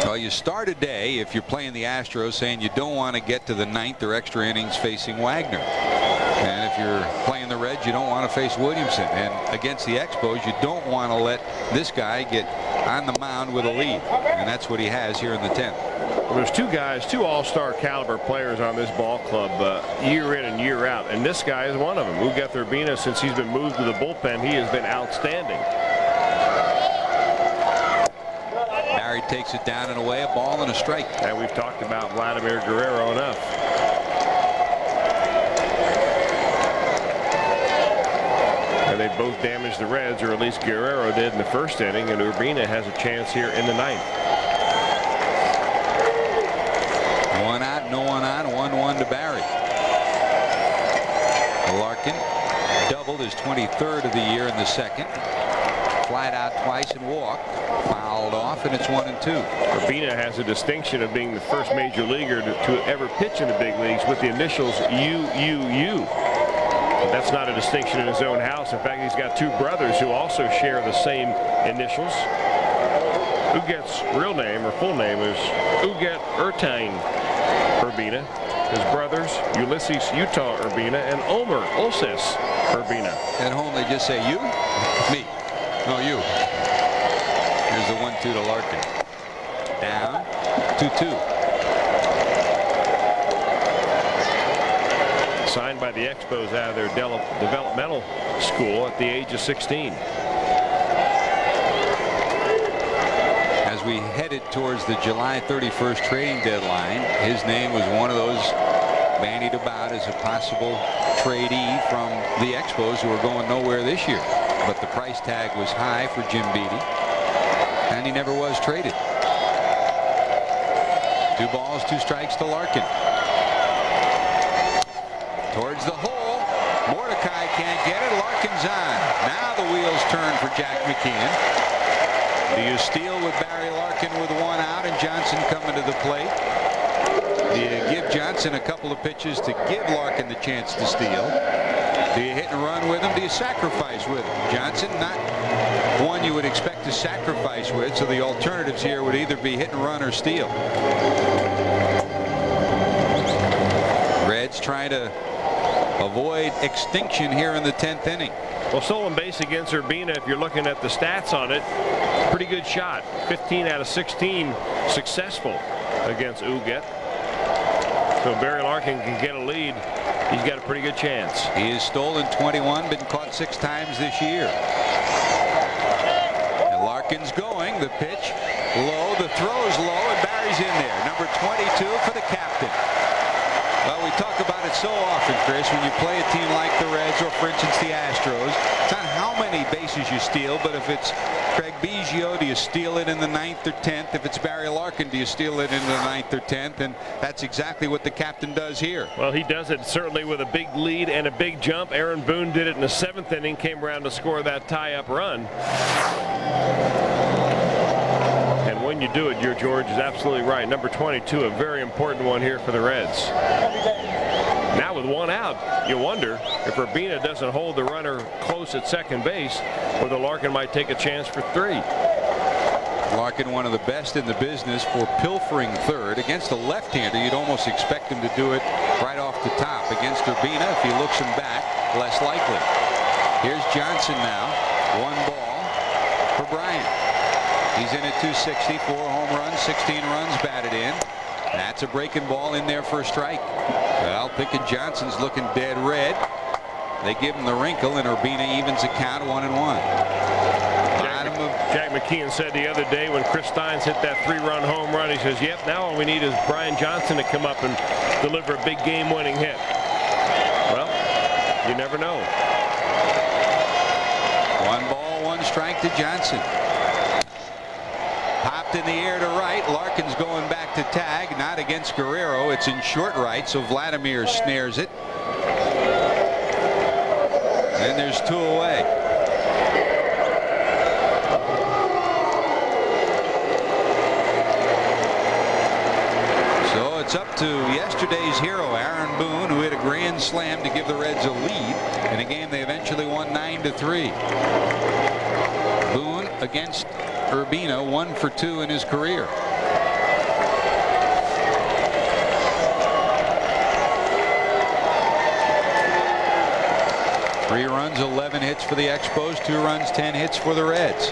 Well, you start a day, if you're playing the Astros, saying you don't want to get to the 9th or extra innings facing Wagner. And if you're playing the Reds, you don't want to face Williamson. And against the Expos, you don't want to let this guy get on the mound with a lead. And that's what he has here in the 10th. Well, there's two guys, two all-star caliber players on this ball club year in and year out. And this guy is one of them. Uget Urbina, since he's been moved to the bullpen, he has been outstanding. Barry takes it down and away, a ball and a strike. And we've talked about Vladimir Guerrero enough. And they both damaged the Reds, or at least Guerrero did in the first inning, and Urbina has a chance here in the 9th. 1 out, no one on, 1-1 to Barry. Larkin doubled his 23rd of the year in the 2nd. flied out twice and walked. Fouled off, and it's 1-2. Urbina has a distinction of being the first major leaguer to ever pitch in the big leagues with the initials UUU. But that's not a distinction in his own house. In fact, he's got two brothers who also share the same initials. Uget's real name or full name is Uget Ertain Urbina. His brothers, Ulysses Utah Urbina and Omer Ulysses Urbina. At home, they just say you, me. No, you. Here's the 1-2 to Larkin. Down, 2-2. Signed by the Expos out of their developmental school at the age of 16. As we headed towards the July 31st trading deadline, his name was one of those bandied about as a possible tradee from the Expos who are going nowhere this year. But the price tag was high for Jim Beattie, and he never was traded. 2 balls, 2 strikes to Larkin. Towards the hole. Mordecai can't get it. Larkin's on. Now the wheels turn for Jack McKeon. Do you steal with Barry Larkin with 1 out and Johnson coming to the plate? Do you give Johnson a couple of pitches to give Larkin the chance to steal? Do you hit and run with him? Do you sacrifice with him? Johnson, not one you would expect to sacrifice with, so the alternatives here would either be hit and run or steal. Reds trying to avoid extinction here in the 10th inning. Well, stolen base against Urbina, if you're looking at the stats on it, pretty good shot. 15 out of 16 successful against Uget. So Barry Larkin can get a lead. He's got a pretty good chance. He has stolen 21, been caught 6 times this year. And Larkin's going. The pitch low, the throw is low, and Barry's in there. Number 22 for the captain. Well, we talk about it so often, Chris, when you play a team like the Reds or, for instance, the Astros. It's not how many bases you steal, but if it's Craig Biggio, do you steal it in the 9th or 10th? If it's Barry Larkin, do you steal it in the 9th or 10th? And that's exactly what the captain does here. Well, he does it certainly with a big lead and a big jump. Aaron Boone did it in the 7th inning, came around to score that tie-up run. And when you do it, your George is absolutely right. Number 22, a very important one here for the Reds. Now with 1 out, you wonder if Urbina doesn't hold the runner close at second base, whether Larkin might take a chance for 3. Larkin, one of the best in the business for pilfering third. Against a left-hander, you'd almost expect him to do it right off the top. Against Urbina, if he looks him back, less likely. Here's Johnson now. 1 ball for Bryant. He's in at 260, 4 home runs, 16 runs batted in. That's a breaking ball in there for a strike. Well, thinking Johnson's looking dead red. They give him the wrinkle, and Urbina evens the count 1-1. Jack McKeon said the other day when Chris Steins hit that 3-run home run, he says, yep, now all we need is Brian Johnson to come up and deliver a big game-winning hit. Well, you never know. 1 ball, 1 strike to Johnson. Popped in the air to right. Larkin's going back to tag. Not against Guerrero. It's in short right, so Vladimir snares it. And there's 2 away. So it's up to yesterday's hero, Aaron Boone, who hit a grand slam to give the Reds a lead in a game they eventually won 9-3. Boone against Urbina, 1 for 2 in his career. Three runs, 11 hits for the Expos, 2 runs, 10 hits for the Reds.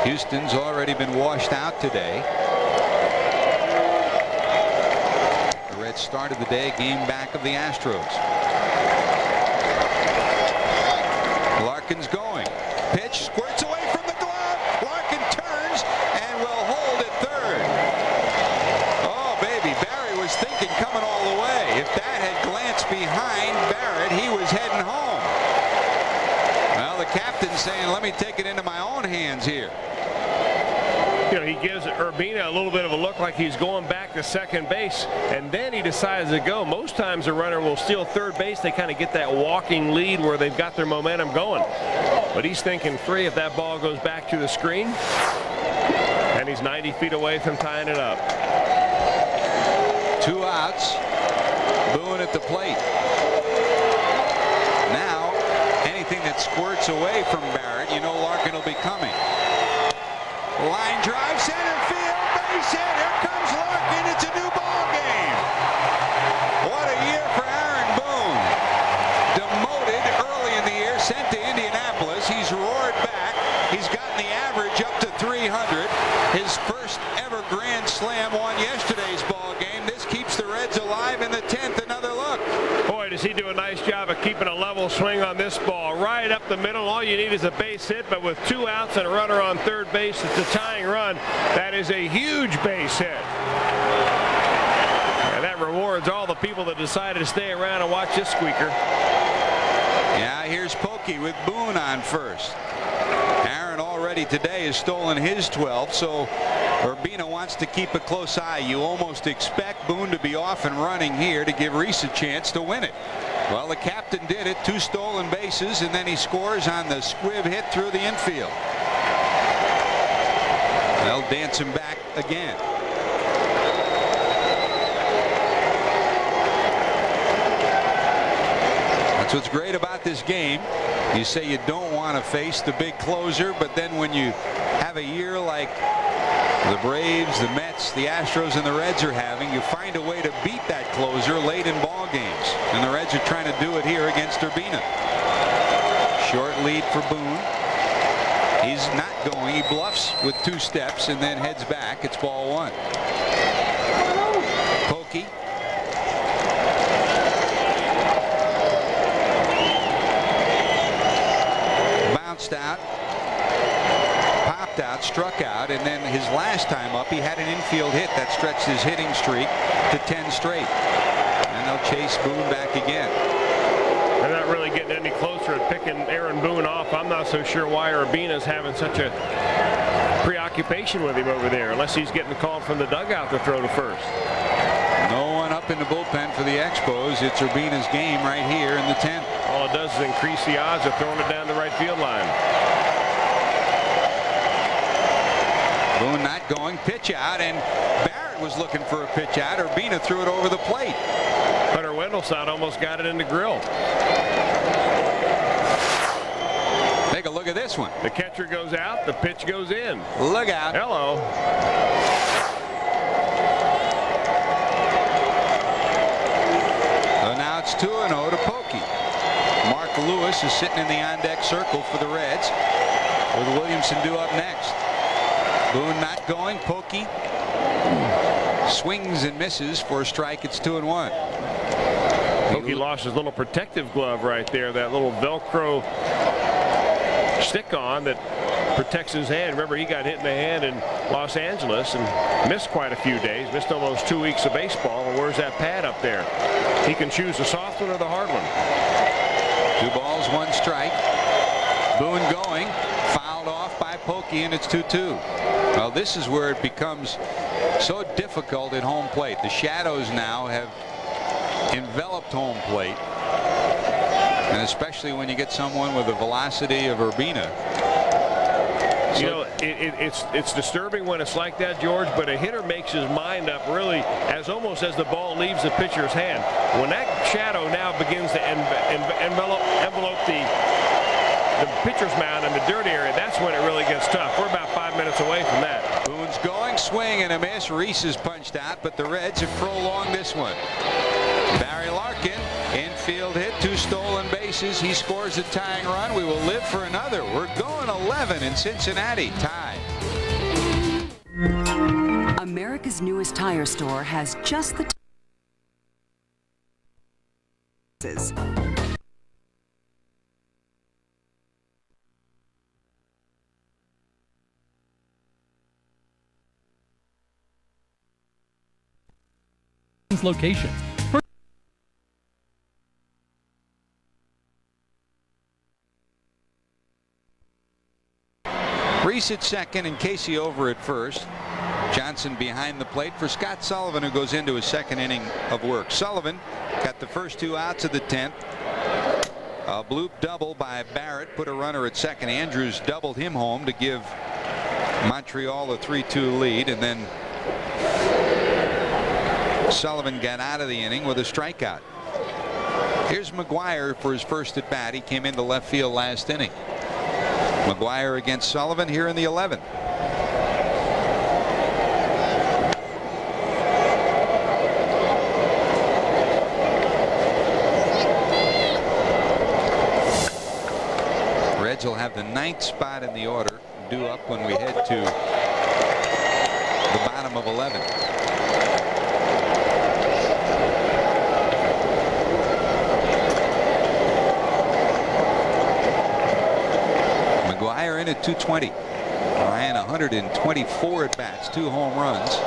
Houston's already been washed out today. The Reds started the day a game back of the Astros. Larkin's going. Pitch squirts away from the glove. Larkin turns and will hold at third. Oh, baby. Barry was thinking coming all the way. If that had glanced behind Barrett, he was heading home. Well, the captain's saying, let me take it into my own hands here. You know, he gives Urbina a little bit of a look like he's going back to second base, and then he decides to go. Most times a runner will steal third base. They kind of get that walking lead where they've got their momentum going. But he's thinking 3 if that ball goes back to the screen. And he's 90 feet away from tying it up. 2 outs. Boone at the plate. Now, anything that squirts away from Barrett, you know Larkin will be coming. Line drive, center field, base hit. Here comes Larkin. It's a new ball game. What a year for Aaron Boone. Demoted early in the year, sent to Indianapolis. He's roared back. He's gotten the average up to 300. His first ever grand slam won yesterday's ball game. This keeps the Reds alive in the 10th. Another look. Boy, does he do a nice job of keeping a level swing on this ball. Right up the middle. All you need is a base hit, but with 2 outs and a runner on third base, it's a tying run. That is a huge base hit. And that rewards all the people that decided to stay around and watch this squeaker. Yeah, here's Pokey with Boone on first. Aaron already today has stolen his 12, so Urbina wants to keep a close eye. You almost expect Boone to be off and running here to give Reese a chance to win it. Well, the captain did it. 2 stolen bases, and then he scores on the squib hit through the infield. They'll dance him back again. That's what's great about this game. You say you don't want to face the big closer, but then when you have a year like the Braves, the Mets, the Astros, and the Reds are having, you find a way to beat that closer late in ball games. And the Reds are trying to do it here against Urbina. Short lead for Boone. He's not going. He bluffs with 2 steps and then heads back. It's ball 1. Pokey. Bounced out, popped out, struck out, and then his last time up he had an infield hit that stretched his hitting streak to 10 straight. And they'll chase Boone back again. They're not really getting any closer at picking Aaron Boone off. I'm not so sure why Urbina's having such a preoccupation with him over there, unless he's getting called from the dugout to throw to first. No one up in the bullpen for the Expos. It's Urbina's game right here in the 10th. All it does is increase the odds of throwing it down the right field line. Boone not going. Pitch out, and Barrett was looking for a pitch out. Urbina threw it over the plate. Hunter Wendelstein almost got it in the grill. Take a look at this one. The catcher goes out. The pitch goes in. Look out. Hello. So now it's 2-0 to Pokey. Mark Lewis is sitting in the on-deck circle for the Reds, with Williamson due up next. Boone not going. Pokey swings and misses for a strike. It's 2-1. Pokey lost his little protective glove right there, that little Velcro stick-on that protects his hand. Remember, he got hit in the hand in Los Angeles and missed quite a few days, missed almost 2 weeks of baseball. And where's that pad up there? He can choose the soft one or the hard one. 2 balls, 1 strike. Boone going, fouled off by Pokey, and it's 2-2. Well, this is where it becomes so difficult at home plate. The shadows now have enveloped home plate, and especially when you get someone with the velocity of Urbina. You know, it's disturbing when it's like that, George, but a hitter makes his mind up really almost as the ball leaves the pitcher's hand. When that shadow now begins to envelope the pitcher's mound in the dirty area, that's when it really gets tough. We're about 5 minutes away from that. Boone's going, swing and a miss. Reese is punched out, but the Reds have prolonged this one. Barry Larkin, infield hit, 2 stolen bases. He scores a tying run. We will live for another. We're going 11 in Cincinnati. Tie. America's newest tire store has just the location. Reese at second and Casey over at first. Johnson behind the plate for Scott Sullivan, who goes into his second inning of work. Sullivan got the first 2 outs of the 10th. A bloop double by Barrett put a runner at second. Andrews doubled him home to give Montreal a 3-2 lead, and then Sullivan got out of the inning with a strikeout. Here's McGuire for his first at bat. He came into left field last inning. McGuire against Sullivan here in the 11th. Reds will have the 9th spot in the order due up when we head to the bottom of 11. McGuire in at 220. Ran 124 at bats, 2 home runs.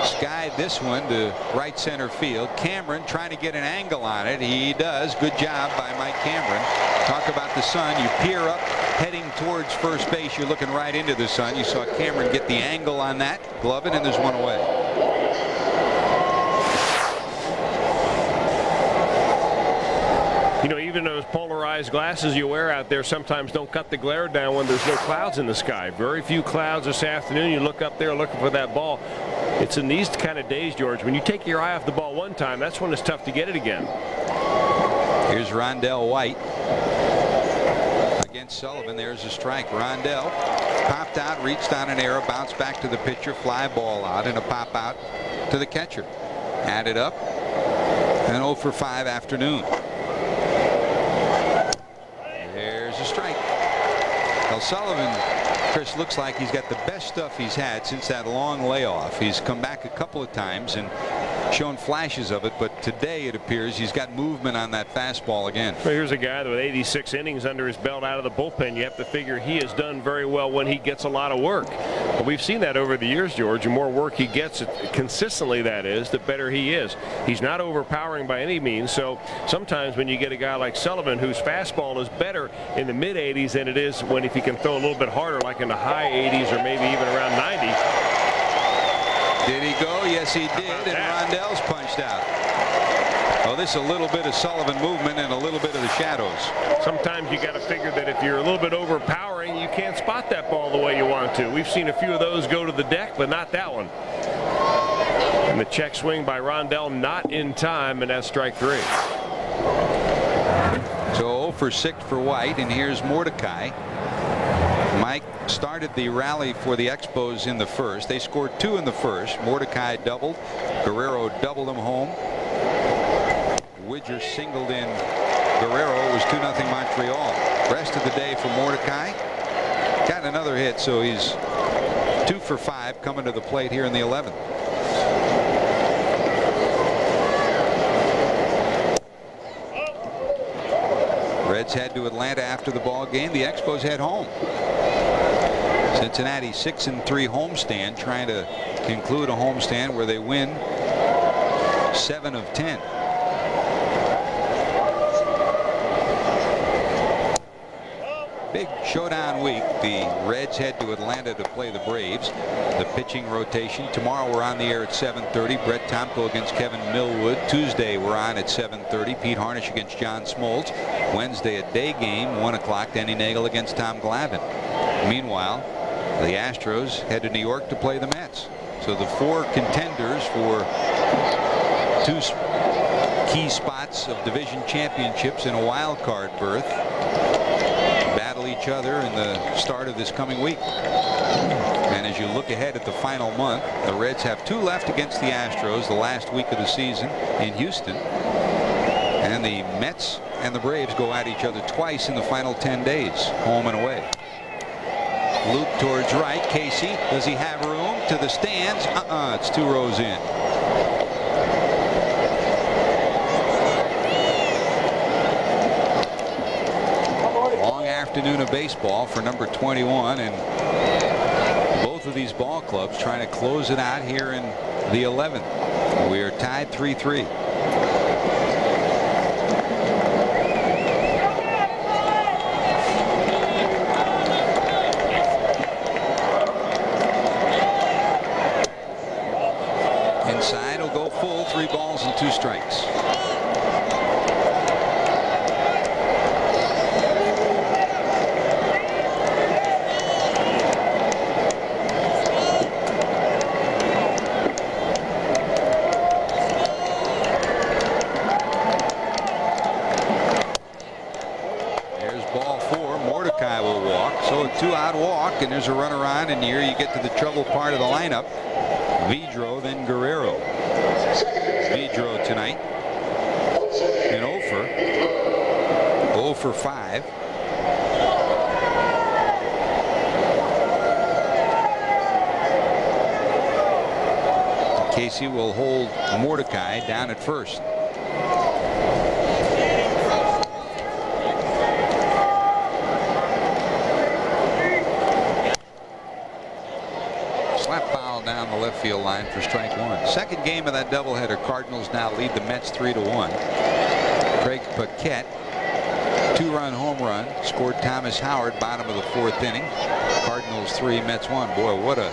Skied this one to right center field. Cameron trying to get an angle on it. He does. Good job by Mike Cameron. Talk about the sun. You peer up heading towards first base. You're looking right into the sun. You saw Cameron get the angle on that. Glove it, and there's one away. You know, even those polarized glasses you wear out there sometimes don't cut the glare down when there's no clouds in the sky. Very few clouds this afternoon. You look up there looking for that ball. It's in these kind of days, George, when you take your eye off the ball one time, that's when it's tough to get it again. Here's Rondell White against Sullivan. There's a strike. Rondell popped out, reached on an error, bounced back to the pitcher, fly ball out, and a pop out to the catcher. Added up, an 0 for 5 afternoon. There's a strike. Well, Sullivan, Chris, looks like he's got the best stuff he's had since that long layoff. He's come back a couple of times and shown flashes of it, but today it appears he's got movement on that fastball again. Well, here's a guy with 86 innings under his belt out of the bullpen. You have to figure he has done very well when he gets a lot of work. But we've seen that over the years, George. The more work he gets consistently, that is, the better he is. He's not overpowering by any means, so sometimes when you get a guy like Sullivan whose fastball is better in the mid 80s than it is when if he can throw a little bit harder, like in the high 80s or maybe even around 90. Did he go? Yes, he did. And Rondell's punched out. Oh, this is a little bit of Sullivan movement and a little bit of the shadows. Sometimes you got to figure that if you're a little bit overpowering, you can't spot that ball the way you want to. We've seen a few of those go to the deck, but not that one. And the check swing by Rondell not in time, and that's strike 3. So 0 for 6 for White, and here's Mordecai. Mike started the rally for the Expos in the first. They scored 2 in the first. Mordecai doubled. Guerrero doubled them home. Widger singled in Guerrero. It was 2-0 Montreal. Rest of the day for Mordecai. Got another hit, so he's 2 for 5 coming to the plate here in the 11th. Reds head to Atlanta after the ball game. The Expos head home. Cincinnati 6-3 homestand, trying to conclude a homestand where they win 7 of 10. Big showdown week. The Reds head to Atlanta to play the Braves. The pitching rotation tomorrow, we're on the air at 7:30. Brett Tomko against Kevin Millwood. Tuesday we're on at 7:30. Pete Harnisch against John Smoltz. Wednesday a day game, 1 o'clock. Denny Nagel against Tom Glavine. Meanwhile, the Astros head to New York to play the Mets. So the 4 contenders for 2 key spots of division championships in a wild card berth battle each other in the start of this coming week. And as you look ahead at the final month, the Reds have 2 left against the Astros the last week of the season in Houston. And the Mets and the Braves go at each other twice in the final 10 days, home and away. Luke towards right. Casey, does he have room? To the stands. It's 2 rows in. Long afternoon of baseball for number 21, and both of these ball clubs trying to close it out here in the 11th. We are tied 3-3. There's ball 4. Mordecai will walk. So a 2-out walk, and there's a runner on, and here you get to the trouble part of the lineup. Vidro, then Guerrero. Vidro tonight an 0 for 5. Casey will hold Mordecai down at first. Slap foul down the left field line for strike 1. Second game of that doubleheader. Cardinals now lead the Mets 3-1. Craig Paquette, 2-run home run, scored Thomas Howard, bottom of the 4th inning. Cardinals 3, Mets 1. Boy, what a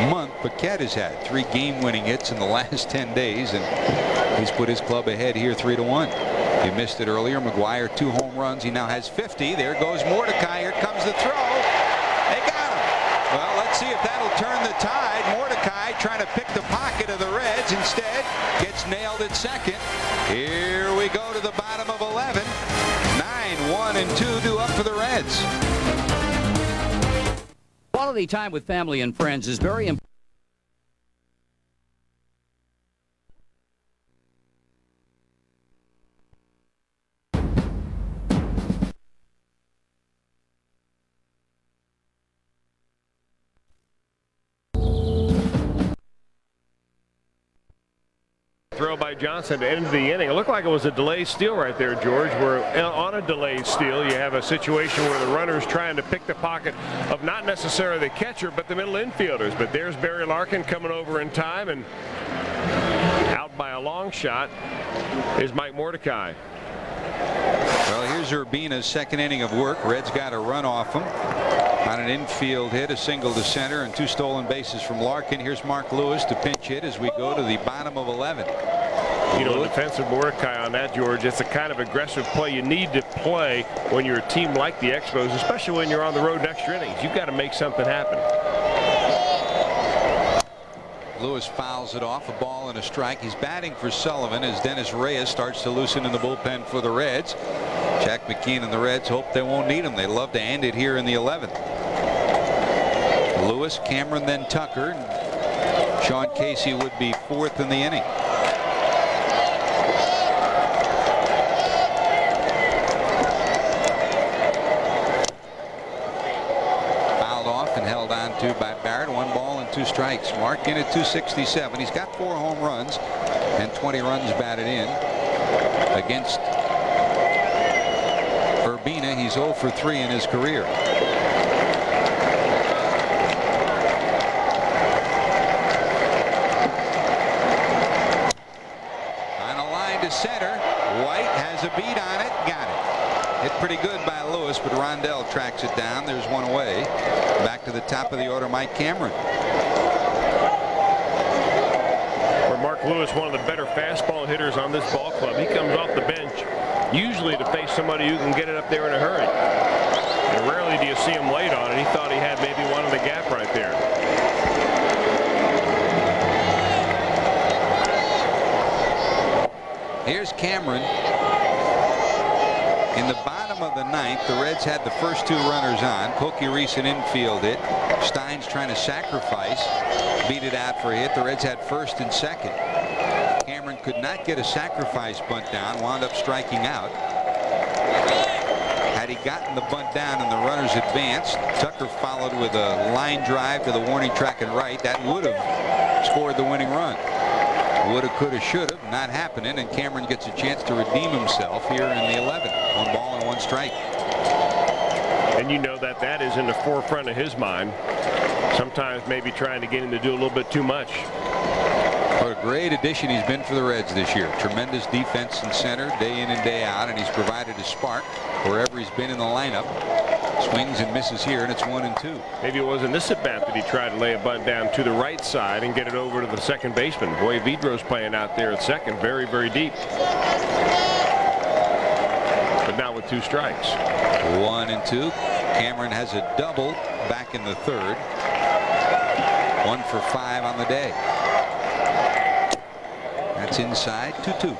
month Paquette has had. 3 game-winning hits in the last 10 days, and he's put his club ahead here 3-1. You missed it earlier. McGuire 2 home runs. He now has 50. There goes Mordecai. Here comes the throw. They got him. Well, let's see if that'll turn the tide. Mordecai trying to pick the pocket of the Reds. Instead, gets nailed at second. Here we go to the bottom of 11. 9-1 and 2 due up for the Reds. Quality time with family and friends is very important. Throw by Johnson to end the inning. It looked like it was a delayed steal right there, George, where on a delayed steal you have a situation where the runner's trying to pick the pocket of not necessarily the catcher but the middle infielders. But there's Barry Larkin coming over in time, and out by a long shot is Mike Mordecai. Well, here's Urbina's second inning of work. Reds got a run off him on an infield hit, a single to center, and 2 stolen bases from Larkin. Here's Mark Lewis to pinch hit as we go to the bottom of 11. You know, defensive Mordecai on that, George. It's a kind of aggressive play you need to play when you're a team like the Expos, especially when you're on the road in extra innings. You've got to make something happen. Lewis fouls it off, a ball and a strike. He's batting for Sullivan as Dennis Reyes starts to loosen in the bullpen for the Reds. Jack McKeon and the Reds hope they won't need him. They love to end it here in the 11th. Lewis, Cameron, then Tucker. Sean Casey would be 4th in the inning. Fouled off and held on to by Barrett. 1 ball and 2 strikes. Mark in at 267. He's got 4 home runs and 20 runs batted in. Against Urbina, he's 0 for 3 in his career. On a line to center. White has a beat on it. Got it. Hit pretty good by Lewis, but Rondell tracks it down. There's one away. Back to the top of the order, Mike Cameron. For Mark Lewis, one of the better fastball hitters on this ball club. He comes off the bench usually to face somebody who can get it up there in a hurry. And rarely do you see him late on it. He thought he had maybe one in the gap right there. Here's Cameron. In the bottom of the 9th, the Reds had the first 2 runners on. Pokey Reese an infield hit. Stein's trying to sacrifice. Beat it out for a hit. The Reds had first and second. Cameron could not get a sacrifice bunt down. Wound up striking out. Had he gotten the bunt down and the runners advanced, Tucker followed with a line drive to the warning track and right. That would have scored the winning run. Woulda, coulda, shoulda, not happening, and Cameron gets a chance to redeem himself here in the 11th. 1 ball and 1 strike. And you know that that is in the forefront of his mind. Sometimes maybe trying to get him to do a little bit too much. What a great addition he's been for the Reds this year. Tremendous defense in center day in and day out, and he's provided a spark wherever he's been in the lineup. Swings and misses here, and it's 1 and 2. Maybe it wasn't this at bat that he tried to lay a bunt down to the right side and get it over to the second baseman. Boy, Vidro's playing out there at second, very, very deep. But now with 2 strikes. 1 and 2. Cameron has a double back in the 3rd. 1 for 5 on the day. That's inside. 2-2.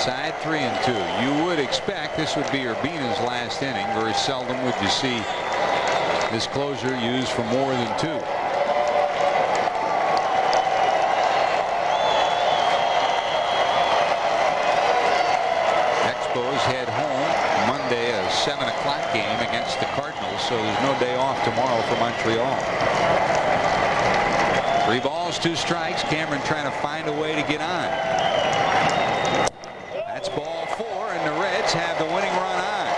Inside 3-2. You would expect this would be Urbina's last inning. Very seldom would you see this closer used for more than 2. Expos head home Monday, a 7 o'clock game against the Cardinals, so there's no day off tomorrow for Montreal. 3 balls, 2 strikes. Cameron trying to find a way to get on. That's ball 4, and the Reds have the winning run on.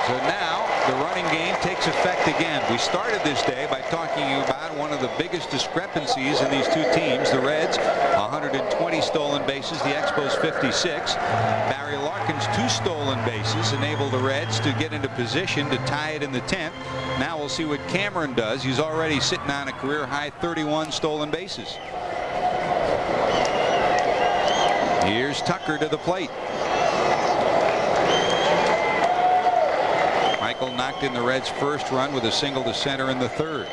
So now the running game takes effect again. We started this day by talking about one of the biggest discrepancies in these two teams. The Reds 120 stolen bases, the Expos 56. Barry Larkin's 2 stolen bases enable the Reds to get into position to tie it in the 10th. Now we'll see what Cameron does. He's already sitting on a career high 31 stolen bases. Here's Tucker to the plate. Michael knocked in the Reds' first run with a single to center in the 3rd.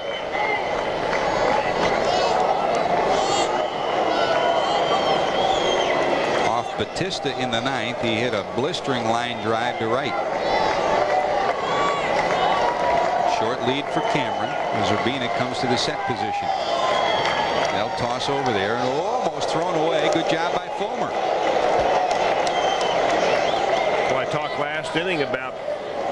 Off Batista in the 9th, he hit a blistering line drive to right. Short lead for Cameron as Urbina comes to the set position. They'll toss over there and almost thrown away. Good job by Fulmer. Well, I talked last inning about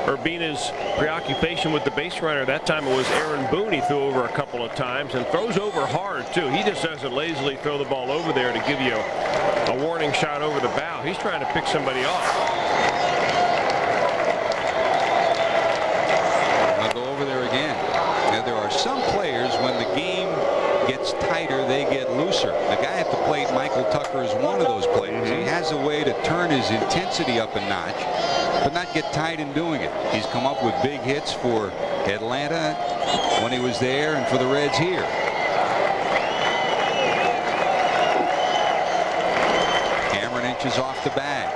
Urbina's preoccupation with the base runner. That time it was Aaron Boone he threw over a couple of times and throws over hard too. He just doesn't lazily throw the ball over there to give you a warning shot over the bow. He's trying to pick somebody off. I'll go over there again. Now there are some players when the game gets tighter they get looser. The guy at the plate, Michael Tucker, is one of those players. He has a way to turn his intensity up a notch but not get tied in doing it. He's come up with big hits for Atlanta when he was there and for the Reds here. Cameron inches off the bag.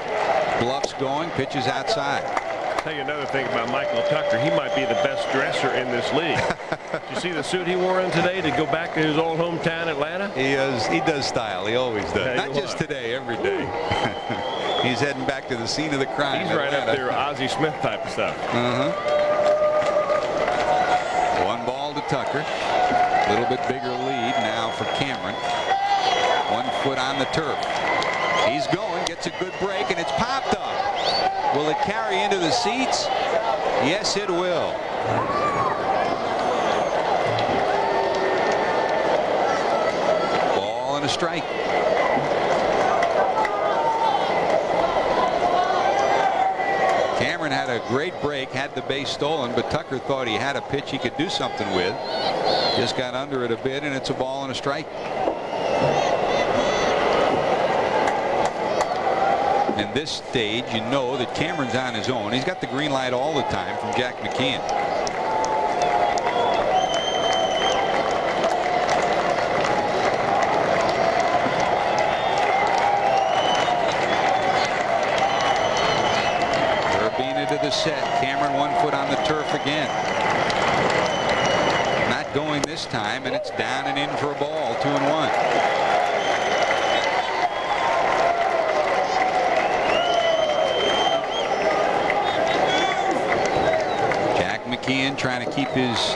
Bluffs going, pitches outside. I'll tell you another thing about Michael Tucker. He might be the best dresser in this league. Did you see the suit he wore in today to go back to his old hometown, Atlanta? He does style. He always does. Yeah, not just today, every day. He's heading back to the scene of the crime. He's right up there, Ozzie Smith type of stuff. 1 ball to Tucker. A little bit bigger lead now for Cameron. 1 foot on the turf. He's going, gets a good break, and it's popped up. Will it carry into the seats? Yes, it will. Ball and a strike. Cameron had a great break, had the base stolen, but Tucker thought he had a pitch he could do something with. Just got under it a bit, and it's a ball and a strike. In this stage, you know that Cameron's on his own. He's got the green light all the time from Jack McKeon. Set. Cameron 1 foot on the turf again. Not going this time, and it's down and in for a ball. 2-1. Jack McKeon trying to keep his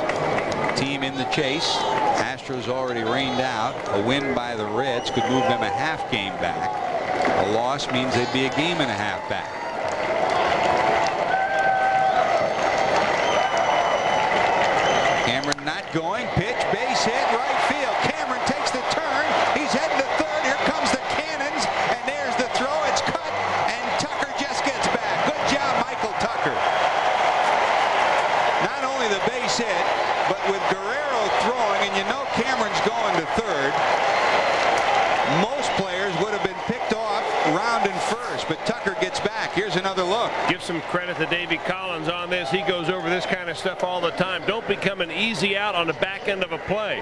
team in the chase. Astros already rained out. A win by the Reds could move them a half game back. A loss means they'd be a game and a half back. Cameron not going. Pitch, base hit, right field. Cameron takes the turn. He's heading to 3rd. Here comes the cannons, and there's the throw. It's cut, and Tucker just gets back. Good job, Michael Tucker. Not only the base hit, but with Guerrero throwing, and you know Cameron's going to 3rd. Most players would have been picked off rounding 1st, but Tucker gets back. Here's another look. Give some credit to Davey Collins on this. He goes over this kind of stuff all the time. Don't become an easy out on the back end of a play.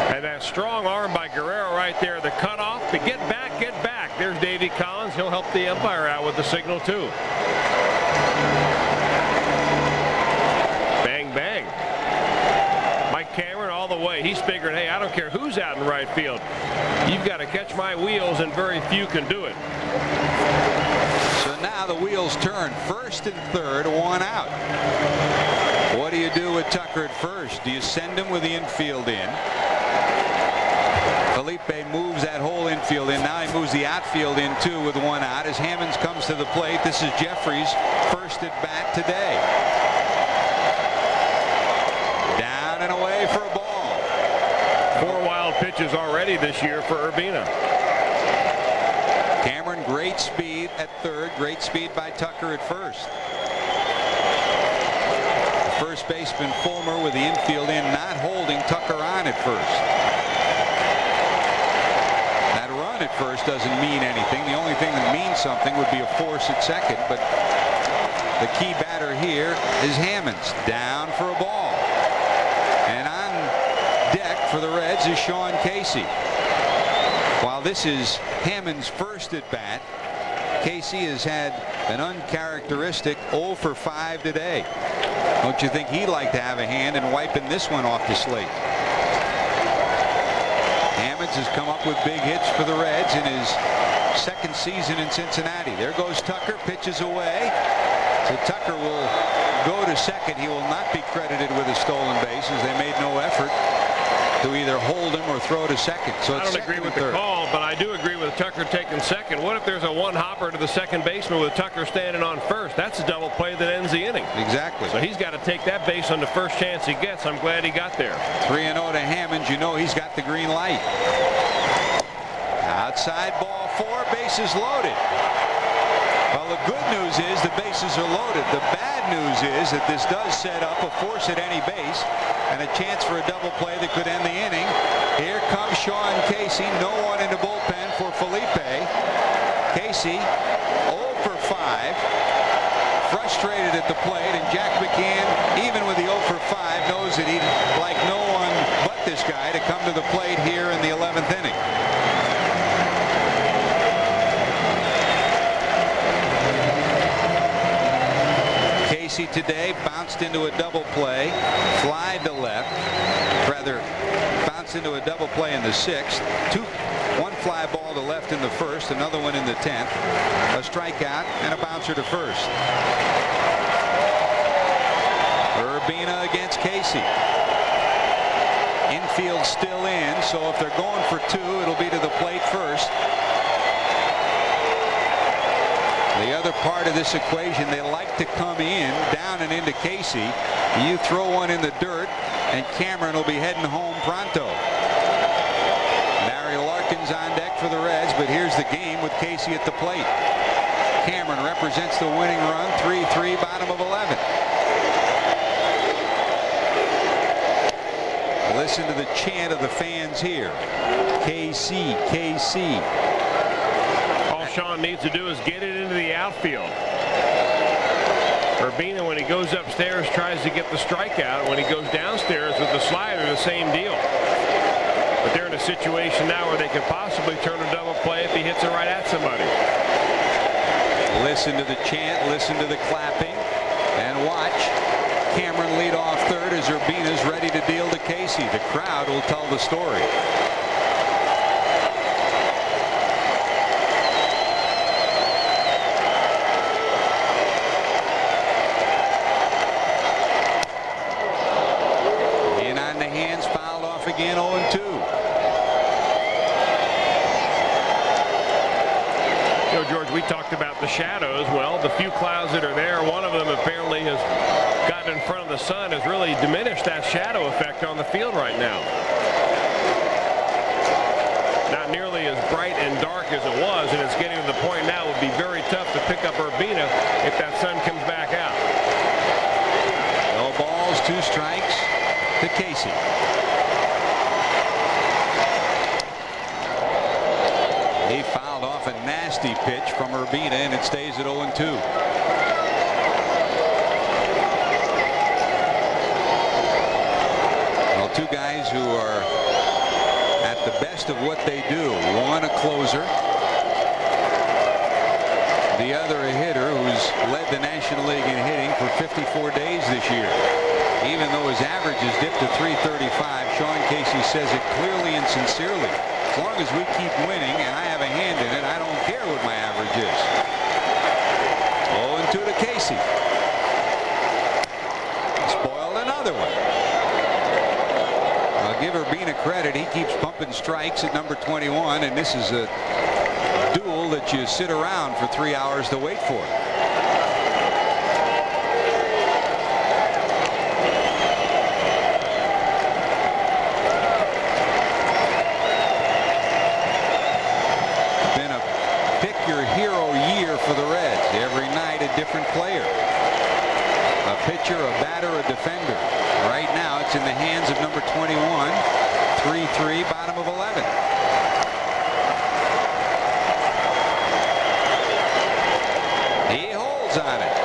And that strong arm by Guerrero right there, the cutoff to get back, get back. There's Davey Collins. He'll help the umpire out with the signal too. Bang, bang. Mike Cameron all the way. He's figuring, hey, I don't care who's out in right field. You've got to catch my wheels, and very few can do it. So now the wheels turn. First and third, one out. What do you do with Tucker at first? Do you send him with the infield in? Felipe moves that whole infield in. Now he moves the outfield in too with one out. As Hammonds comes to the plate, this is Jeffrey's first at bat today. Down and away for a ball. 4 wild pitches already this year for Urbina. Cameron, great speed at third, great speed by Tucker at first. First baseman Fulmer with the infield in, not holding Tucker on at first. That run at first doesn't mean anything. The only thing that means something would be a force at second, but the key batter here is Hammonds. Down for a ball. And on deck for the Reds is Sean Casey. While this is Hammond's first at bat, Casey has had an uncharacteristic 0 for 5 today. Don't you think he'd like to have a hand in wiping this one off the slate? Hammonds has come up with big hits for the Reds in his second season in Cincinnati. There goes Tucker, pitches away. So Tucker will go to second. He will not be credited with a stolen base, as they made no effort to either hold him or throw to second. So I don't agree with the call, but I do agree with Tucker taking second. What if there's a one-hopper to the second baseman with Tucker standing on first? That's a double play that ends the inning. Exactly. So he's got to take that base on the first chance he gets. I'm glad he got there. 3-0 to Hammonds. You know he's got the green light. Outside ball 4, bases loaded. Well, the good news is the bases are loaded. The bad news is that this does set up a force at any base and a chance for a double play that could end the inning. Here comes Sean Casey. No one in the bullpen for Felipe. Casey 0 for 5. Frustrated at the plate, and Jack McCann, even with the 0 for 5, knows that he'd like no one but this guy to come to the plate here in the 11th inning. Casey today bounced into a double play, fly to left, rather bounced into a double play in the 6th. One fly ball to left in the 1st, another one in the 10th, a strikeout and a bouncer to first. Urbina against Casey. Infield still in, so if they're going for 2, it'll be to the plate first. The other part of this equation, they like to come in, down and into Casey. You throw one in the dirt, and Cameron will be heading home pronto. Larry Larkin's on deck for the Reds, but here's the game with Casey at the plate. Cameron represents the winning run, 3-3, bottom of 11. Listen to the chant of the fans here. KC, KC. All Sean needs to do is get it into the outfield. Urbina, when he goes upstairs, tries to get the strikeout. When he goes downstairs with the slider, the same deal. But they're in a situation now where they could possibly turn a double play if he hits it right at somebody. Listen to the chant, listen to the clapping, and watch Cameron lead off third as Urbina's ready to deal to Casey. The crowd will tell the story. In on the hands, fouled off again, 0-2. You know, George, we talked about the shadows. Well, the few clouds that are there, one of them apparently has gotten in front of the sun, has really diminished that shadow effect on the field right now. Not nearly as bright and dark as it was, and it's getting to the point now it would be very tough to pick up Urbina if that sun comes back out. No balls, 2 strikes to Casey. He fouled off a nasty pitch from Urbina, and it stays at 0-2. Well, 2 guys who are at the best of what they do. One a closer, the other a hitter who's led the National League in hitting for 54 days this year. Even though his average has dipped to 335, Sean Casey says it clearly and sincerely. As long as we keep winning and I have a hand in it, I don't care what my average is. 0-2 to Casey. Spoiled another one. I'll give Urbina credit. He keeps pumping strikes at number 21, and this is a duel that you sit around for 3 hours to wait for. Been a pick your hero year for the Reds. Every night a different player. A pitcher, a batter, a defender. Right now it's in the hands of number 21. 3-3, bottom of 11. He holds on it.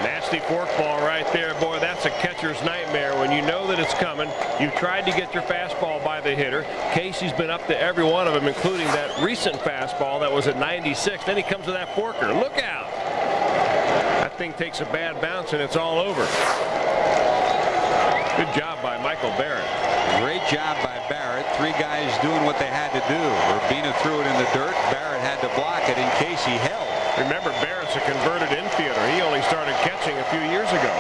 Nasty forkball right there. Boy, that's a catcher's nightmare. When you know that it's coming, you've tried to get your fastball by the hitter. Casey's been up to every one of them, including that recent fastball that was at 96. Then he comes to that forker. Look out. That thing takes a bad bounce and it's all over. Good job by Michael Barrett. Great job by Barrett. 3 guys doing what they had to do. Urbina threw it in the dirt. Barrett had to block it, and Casey held. Remember, Barrett's a converted infielder. He only started catching a few years ago.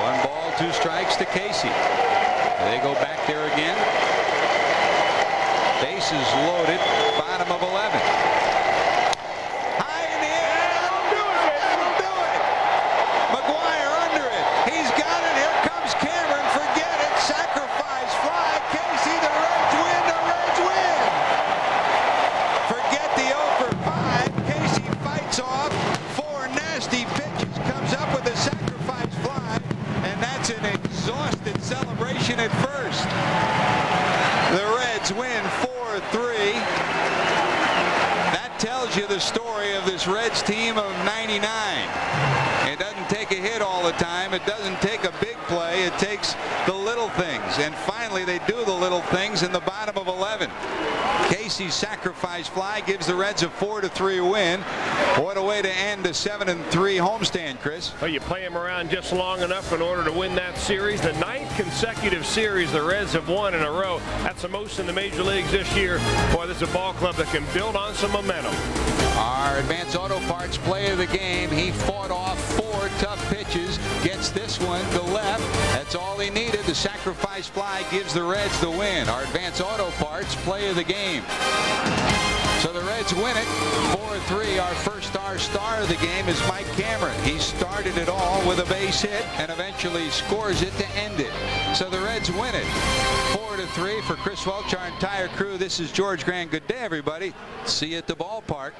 1 ball, 2 strikes to Casey. They go back there again. Bases loaded. Bottom of 11. High in the air. That'll do it. That'll do it. McGuire under it. He's got it. Here comes Cameron. Forget it. Sacrifice fly. Casey, the Reds win. The Reds win. Forget the 0 for 5. Casey fights off 4 nasty pitches. Comes up with a sacrifice fly. And that's an exhausted celebration at first. The Reds win 4-3. That tells you the story of this Reds team of '99. It doesn't take a hit all the time. It doesn't take a big play. It takes the little things. And finally, they do the little things in the bottom of 11. Casey's sacrifice fly gives the Reds a 4-3 win. What a way to end a 7-3 homestand, Chris. Well, you play them around just long enough in order to win that series. The 9th consecutive series the Reds have won in a row. That's the most in the major leagues this year. Boy, this is a ball club that can build on some momentum. Our Advance Auto Parts play of the game. He fought off 4 tough pitches. Gets this one to left. That's all he needed. The sacrifice fly gives the Reds the win. Our Advance Auto Parts play of the game. So the Reds win it 4-3. Our first star of the game is Mike Cameron. He started it all with a base hit and eventually scores it to end it. So the Reds win it 4-3. For Chris Welch, our entire crew, this is George Grant. Good day, everybody. See you at the ballpark.